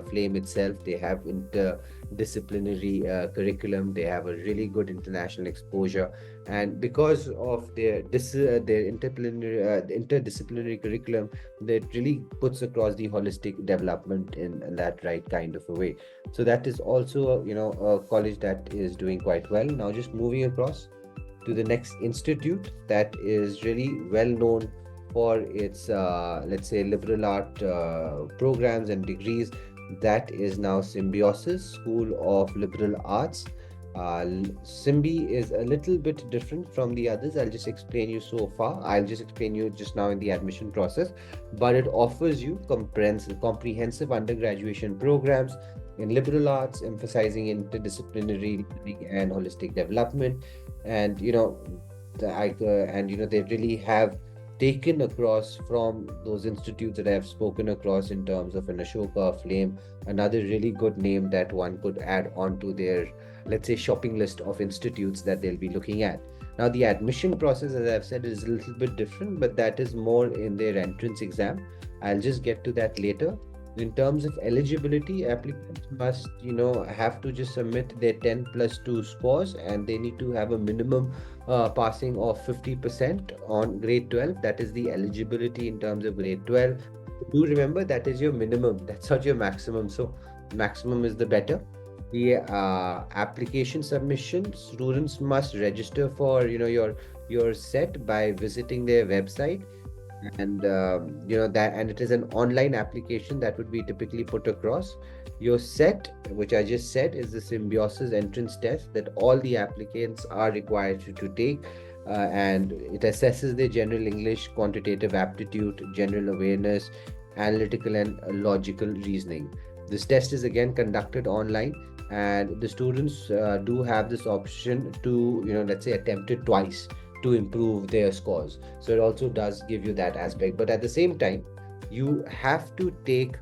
Flame itself. They have interdisciplinary curriculum. They have a really good international exposure, and because of their interdisciplinary curriculum, that really puts across the holistic development in that right kind of a way. So that is also a college that is doing quite well. Now, just moving across to the next institute that is really well known for its let's say liberal art programs and degrees, that is now Symbiosis School of Liberal Arts. Symbi is a little bit different from the others. I'll just explain you so far. I'll just explain you just now in the admission process, but it offers you comprehensive undergraduate programs in liberal arts, emphasizing interdisciplinary learning and holistic development. And they really have taken across from those institutes that I have spoken across in terms of an Ashoka, Flame, another really good name that one could add on to their, let's say, shopping list of institutes that they'll be looking at. Now, the admission process, as I've said, is a little bit different, but that is more in their entrance exam. I'll just get to that later. In terms of eligibility, applicants must, have to just submit their 10+2 scores, and they need to have a minimum passing of 50% on grade 12. That is the eligibility in terms of grade 12. Do remember that is your minimum. That's not your maximum. So maximum is the better. The application submission, students must register for your set by visiting their website, and and it is an online application that would be typically put across. Your set, which I just said, is the Symbiosis entrance test that all the applicants are required to take. and it assesses their general English, quantitative aptitude, general awareness, analytical and logical reasoning. This test is again conducted online, and the students do have this option to, let's say, attempt it twice to improve their scores. So it also does give you that aspect. But at the same time, you have to take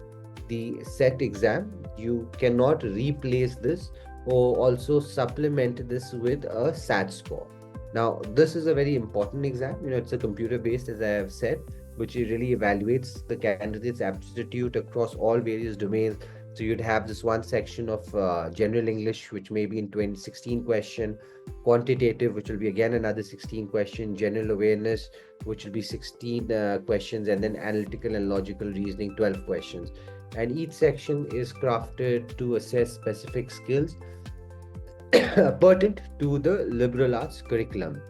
the set exam. You cannot replace this or also supplement this with a SAT score. Now, this is a very important exam. It's a computer based, as I have said, which really evaluates the candidate's aptitude across all various domains. So you'd have this one section of general English, which may be in 2016 question, quantitative, which will be again another 16 question, general awareness, which will be 16 questions, and then analytical and logical reasoning, 12 questions. And each section is crafted to assess specific skills pertinent to the liberal arts curriculum.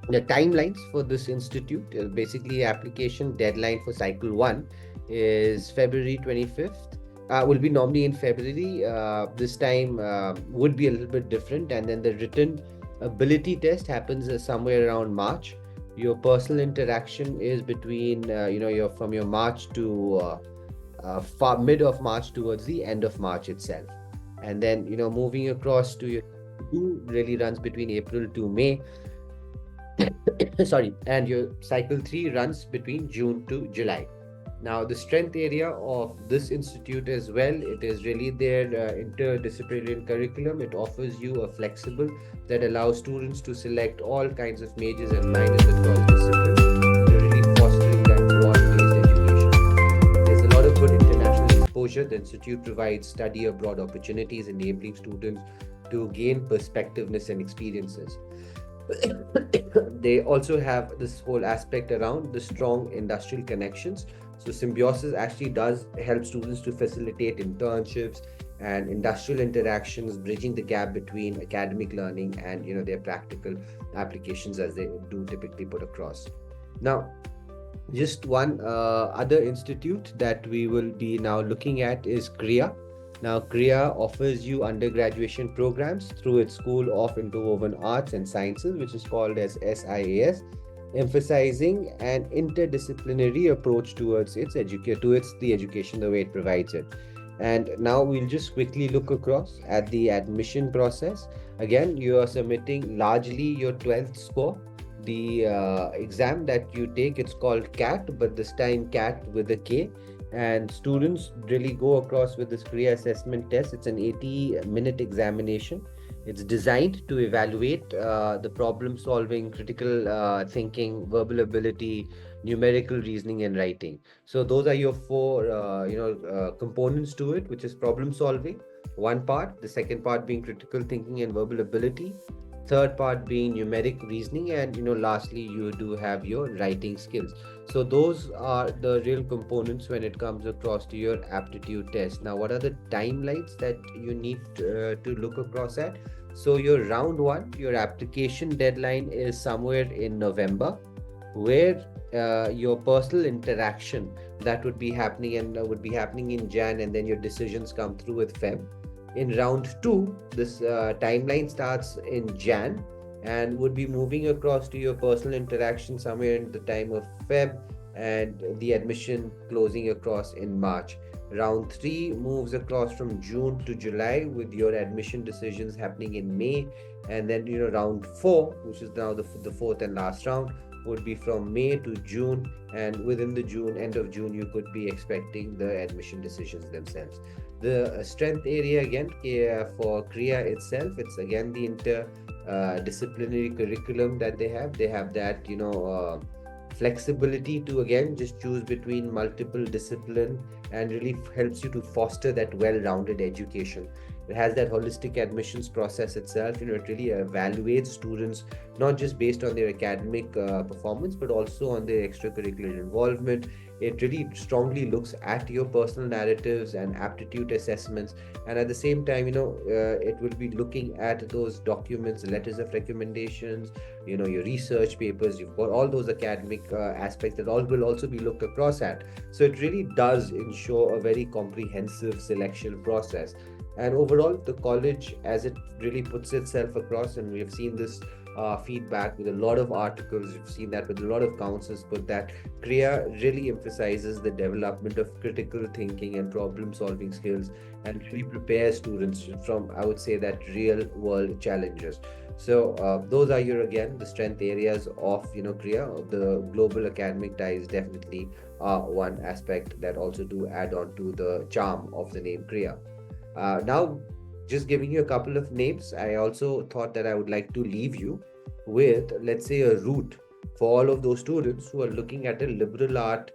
The timelines for this institute, basically application deadline for cycle 1 is February 25th. Will be normally in February. This time would be a little bit different, and then the written ability test happens somewhere around March. Your personal interaction is between your from your March to mid of March towards the end of March itself. And then moving across to your 2 really runs between April to May. Sorry, and your cycle 3 runs between June to July. Now, the strength area of this institute as well, it is really their interdisciplinary curriculum. It offers you a flexible that allows students to select all kinds of majors and minors across disciplines, really fostering that broad-based education. There's a lot of good international exposure. The institute provides study abroad opportunities, enabling students to gain perspectiveness and experiences. They also have this whole aspect around the strong industrial connections. So symbiosis actually does help students to facilitate internships and industrial interactions, bridging the gap between academic learning and their practical applications, as they do typically put across. Now, just one other institute that we will be now looking at is KRIA. Now, KRIA offers you undergraduation programs through its School of Interwoven Arts and Sciences, which is called as SIAS, emphasizing an interdisciplinary approach towards the education, the way it provides it. And now we'll just quickly look across at the admission process. Again, you are submitting largely your 12th score. The exam that you take, it's called CAT, but this time CAT with a K. And students really go across with this career assessment test. It's an 80-minute examination. It's designed to evaluate the problem solving, critical thinking, verbal ability, numerical reasoning, and writing. So those are your 4 components to it, which is problem solving, one part, the second part being critical thinking and verbal ability, third part being numeric reasoning, and lastly you do have your writing skills. So those are the real components when it comes across to your aptitude test. Now, what are the timelines that you need to look across at? So your round 1, your application deadline is somewhere in November, where your personal interaction that would be happening in Jan, and then your decisions come through with Feb. In round 2, this timeline starts in Jan and would be moving across to your personal interaction somewhere in the time of Feb, and the admission closing across in March. Round 3 moves across from June to July, with your admission decisions happening in May. And then round 4, which is now the 4th and last round, would be from May to June, and within the end of June, you could be expecting the admission decisions themselves. The strength area again for KRIA itself, it's again the interdisciplinary curriculum that they have. They have that flexibility to again just choose between multiple discipline, and really helps you to foster that well-rounded education. It has that holistic admissions process itself. It really evaluates students not just based on their academic performance, but also on their extracurricular involvement. It really strongly looks at your personal narratives and aptitude assessments, and at the same time, it will be looking at those documents, letters of recommendations, your research papers. You've got all those academic aspects that all will also be looked across at. So it really does ensure a very comprehensive selection process. And overall, the college, as it really puts itself across, and we have seen this feedback, with a lot of articles. You've seen that with a lot of councils put that Kriya really emphasizes the development of critical thinking and problem solving skills, and really prepares students from, I would say, that real world challenges. So those are your, again, the strength areas of Kriya. The global academic ties definitely one aspect that also do add on to the charm of the name Kriya. Now, just giving you a couple of names, I also thought that I would like to leave you with, let's say, a route for all of those students who are looking at a liberal art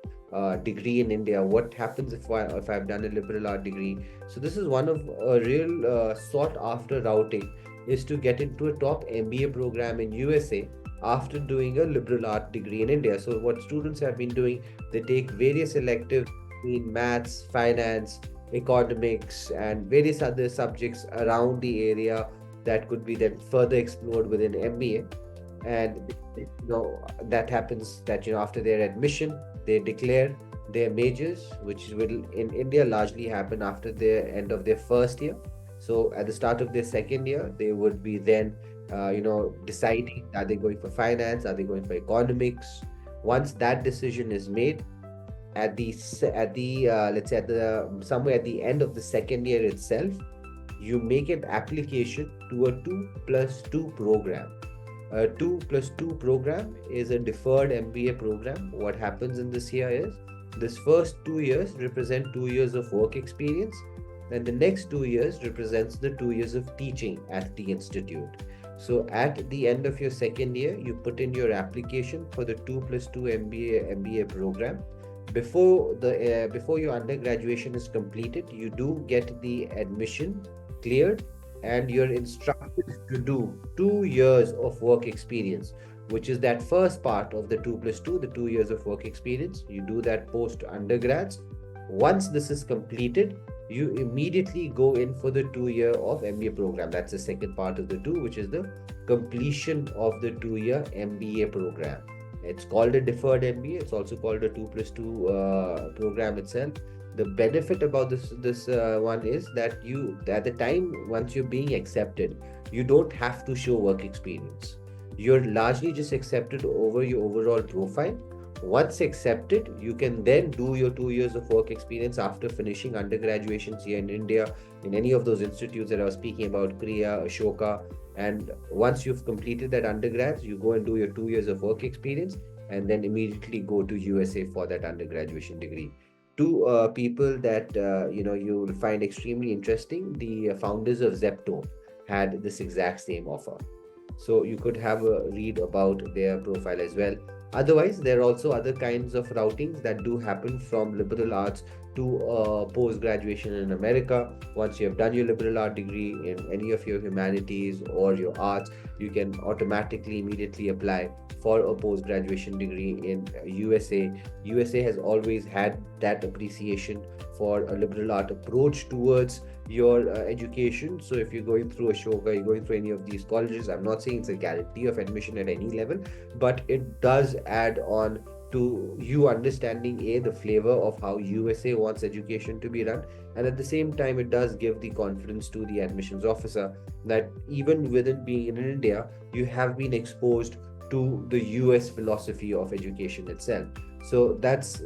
degree in India. What happens if I've done a liberal art degree? So this is one of a real sought after routing, is to get into a top MBA program in USA after doing a liberal art degree in India. So what students have been doing, they take various electives in maths, finance, economics, and various other subjects around the area that could be then further explored within MBA. And that happens that after their admission, they declare their majors, which will in India largely happen after the end of their first year. So at the start of their second year, they would be then deciding, are they going for finance, are they going for economics. Once that decision is made, let's say at the somewhere at the end of the second year itself, you make an application to a 2+2 program. A 2+2 program is a deferred MBA program. What happens in this year is, this first 2 years represent 2 years of work experience, and the next 2 years represents the 2 years of teaching at the institute. So at the end of your second year, you put in your application for the 2+2 MBA program. Before your undergraduation is completed, you do get the admission cleared, and you're instructed to do 2 years of work experience, which is that first part of the 2+2, the 2 years of work experience. You do that post undergrads. Once this is completed, you immediately go in for the 2 year of MBA program. That's the second part of the two, which is the completion of the 2 year MBA program. It's called a deferred MBA. It's also called a 2+2 program itself. The benefit about this one is that you, at the time once you're being accepted, you don't have to show work experience. You're largely just accepted over your overall profile. Once accepted, you can then do your 2 years of work experience after finishing undergraduations here in India, in any of those institutes that I was speaking about, Kriya, Ashoka. And once you've completed that undergrads, you go and do your 2 years of work experience, and then immediately go to USA for that undergraduation degree. Two people that you will find extremely interesting: the founders of Zepto had this exact same offer. So you could have a read about their profile as well. Otherwise, there are also other kinds of routings that do happen from liberal arts to post graduation in America. Once you have done your liberal art degree in any of your humanities or your arts, you can automatically immediately apply for a post graduation degree in USA. USA has always had that appreciation for a liberal art approach towards your education. So if you're going through Ashoka, you're going through any of these colleges, I'm not saying it's a guarantee of admission at any level, but it does add on to you understanding the flavor of how USA wants education to be run. And at the same time, it does give the confidence to the admissions officer that even within being in India, you have been exposed to the US philosophy of education itself. So that's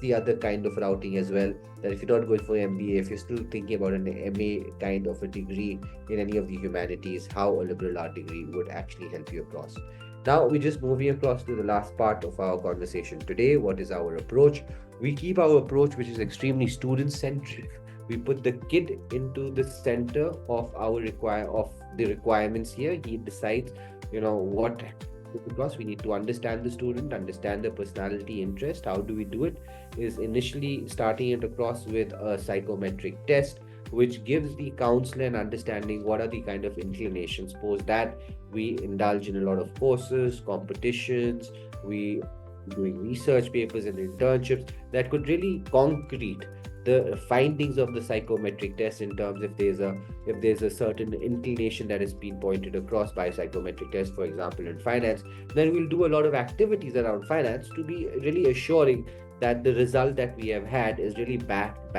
the other kind of routing as well, that if you're not going for MBA, if you're still thinking about an MA kind of a degree in any of the humanities, how a liberal art degree would actually help you across. Now we're just moving across to the last part of our conversation today. What is our approach? We keep our approach, which is extremely student centric. We put the kid into the center of the requirements here. He decides, what. Because we need to understand the student, understand their personality, interest. How do we do it? Is initially starting it across with a psychometric test, which gives the counselor an understanding what are the kind of inclinations. Post that, we indulge in a lot of courses, competitions, we doing research papers and internships that could really concrete the findings of the psychometric test, in terms if there's a certain inclination that has been pointed across by a psychometric test, for example in finance. Then we'll do a lot of activities around finance to be really assuring that the result that we have had is really backed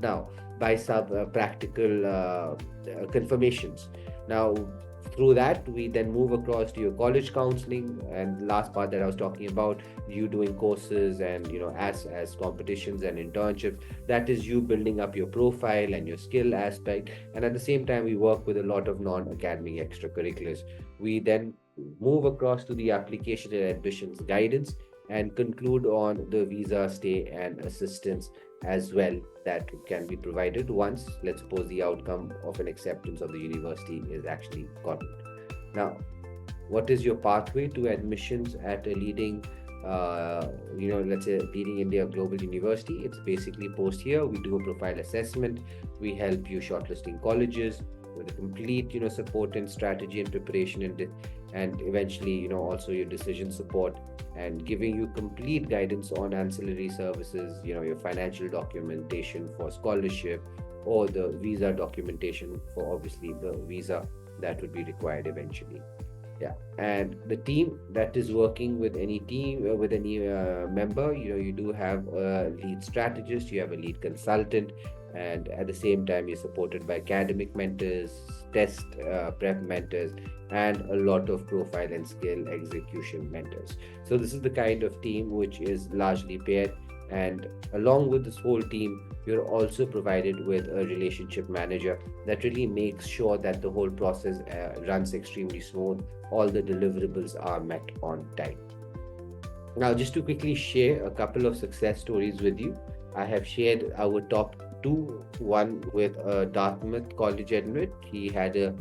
now by some practical confirmations. Now, Through that, we then move across to your college counseling, and the last part that I was talking about, you doing courses and as competitions and internships. That is you building up your profile and your skill aspect. And at the same time, we work with a lot of non-academic extracurriculars. We then move across to the application and admissions guidance and conclude on the visa stay and assistance as well that can be provided once, let's suppose, the outcome of an acceptance of the university is actually gotten. Now, what is your pathway to admissions at a leading let's say leading India global university? It's basically post here. We do a profile assessment. We help you shortlisting colleges with a complete support and strategy and preparation, and eventually also your decision support, and giving you complete guidance on ancillary services, your financial documentation for scholarship, or the visa documentation for obviously the visa that would be required eventually. Yeah, and the team that is working with any team, with any member, you do have a lead strategist, you have a lead consultant, and at the same time, you're supported by academic mentors, test prep mentors, and a lot of profile and skill execution mentors. So this is the kind of team which is largely paired, and along with this whole team, you're also provided with a relationship manager that really makes sure that the whole process runs extremely smooth, all the deliverables are met on time. Now, just to quickly share a couple of success stories with you, I have shared our top two. One with Dartmouth College Edinburgh. He had a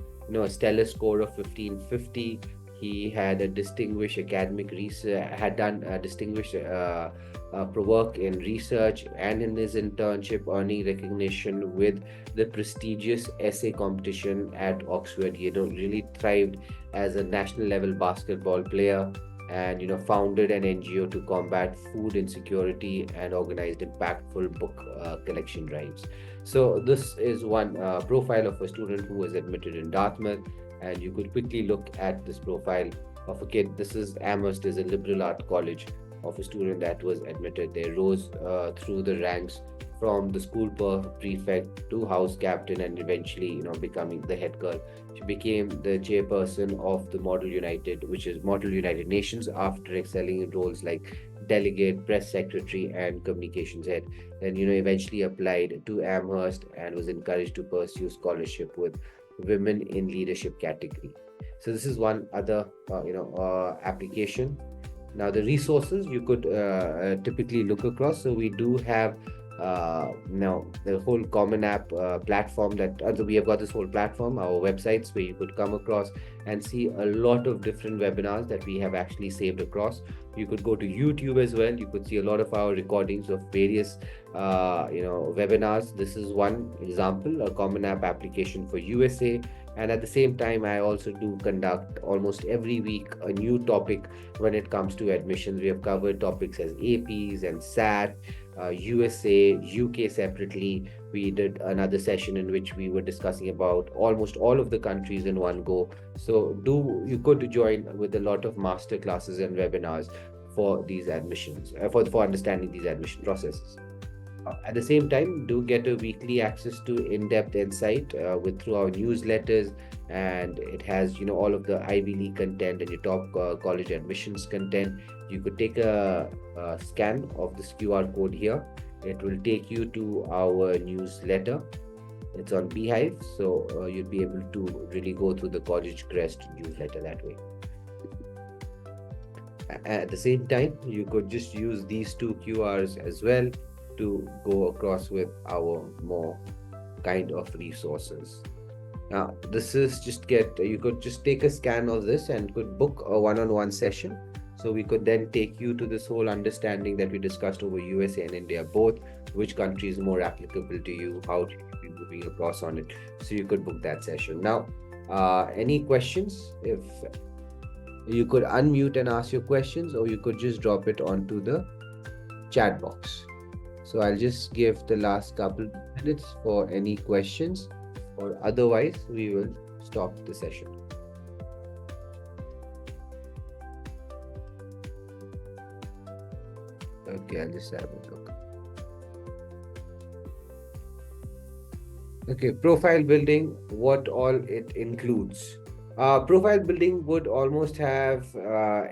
stellar score of 1550. He had a distinguished academic research, had done distinguished work in research and in his internship, earning recognition with the prestigious essay competition at Oxford. He really thrived as a national level basketball player, and founded an NGO to combat food insecurity and organized impactful book collection drives. So this is one profile of a student who was admitted in Dartmouth, and you could quickly look at this profile of a kid. This is Amherst, is a liberal art college, of a student that was admitted. They rose through the ranks from the school prefect to house captain, and eventually becoming the head girl. She became the chairperson of the Model United, which is Model United Nations, after excelling in roles like delegate, press secretary, and communications head. Then eventually applied to Amherst and was encouraged to pursue scholarship with women in leadership category. So this is one other application. Now, the resources you could typically look across. So we do have now the whole Common App platform that we have got this whole platform, our websites, where you could come across and see a lot of different webinars that we have actually saved across. You could go to YouTube as well. You could see a lot of our recordings of various webinars. This is one example, a Common App application for USA. And at the same time, I also do conduct almost every week a new topic when it comes to admissions. We have covered topics as APs and SAT, USA, UK separately. We did another session in which we were discussing about almost all of the countries in one go. So you could join with a lot of master classes and webinars for these admissions, for understanding these admission processes. At the same time, do get a weekly access to in-depth insight through our newsletters, and it has all of the Ivy League content and your top college admissions content. You could take a scan of this QR code here. It will take you to our newsletter. It's on Beehive, so you'll be able to really go through the College Crest newsletter that way. At the same time, you could just use these two QRs as well to go across with our more kind of resources. Now, this is you could just take a scan of this and could book a one-on-one session. So we could then take you to this whole understanding that we discussed over USA and India, both which country is more applicable to you, how to be moving across on it. So you could book that session. Now, any questions? If you could unmute and ask your questions, or you could just drop it onto the chat box. So I'll just give the last couple minutes for any questions, or otherwise we will stop the session. Okay, I'll just have a look. Okay, profile building, what all it includes. Profile building would almost have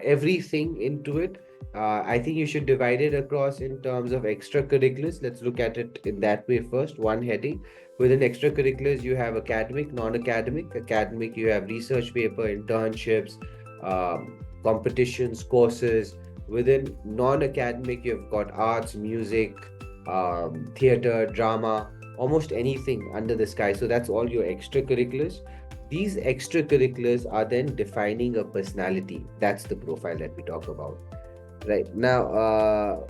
everything into it. I think you should divide it across in terms of extracurriculars. Let's look at it in that way first. One heading. Within extracurriculars, you have academic, non-academic. Academic, you have research paper, internships, competitions, courses. Within non-academic, you've got arts, music, theater, drama, almost anything under the sky. So that's all your extracurriculars. These extracurriculars are then defining a personality. That's the profile that we talk about. Right now,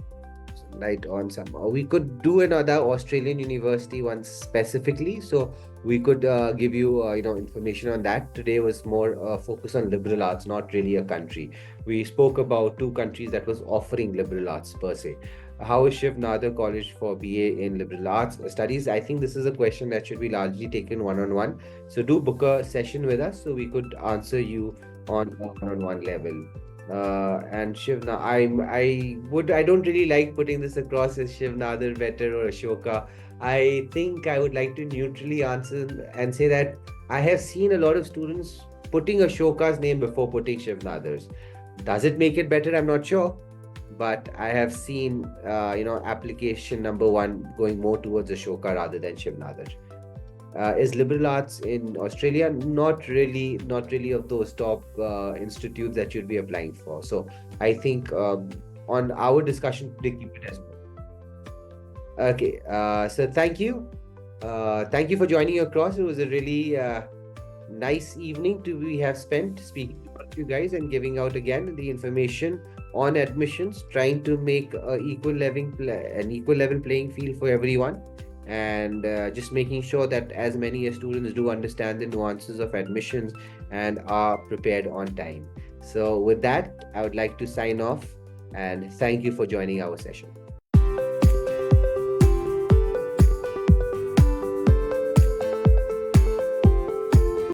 right on some. We could do another Australian university one specifically, so we could give you information on that. Today was more focus on liberal arts, not really a country. We spoke about two countries that was offering liberal arts per se. How is Shiv Nadar College for BA in Liberal Arts Studies? I think this is a question that should be largely taken one-on-one. So do book a session with us so we could answer you on a one-on-one level. And Shivna, I don't really like putting this across as Shiv Nadar better or Ashoka. I think I would like to neutrally answer and say that I have seen a lot of students putting Ashoka's name before putting Shiv Nadar's. Does it make it better? I'm not sure, but I have seen application number one going more towards Ashoka rather than Shiv Nadar. Is liberal arts in Australia? Not really, not really of those top institutes that you'd be applying for. So I think on our discussion, they keep it as well. Okay, so thank you. Thank you for joining across. It was a really nice evening we have spent speaking to you guys and giving out again the information on admissions, trying to make an equal level playing field for everyone, and just making sure that as many students do understand the nuances of admissions and are prepared on time. So with that, I would like to sign off and thank you for joining our session.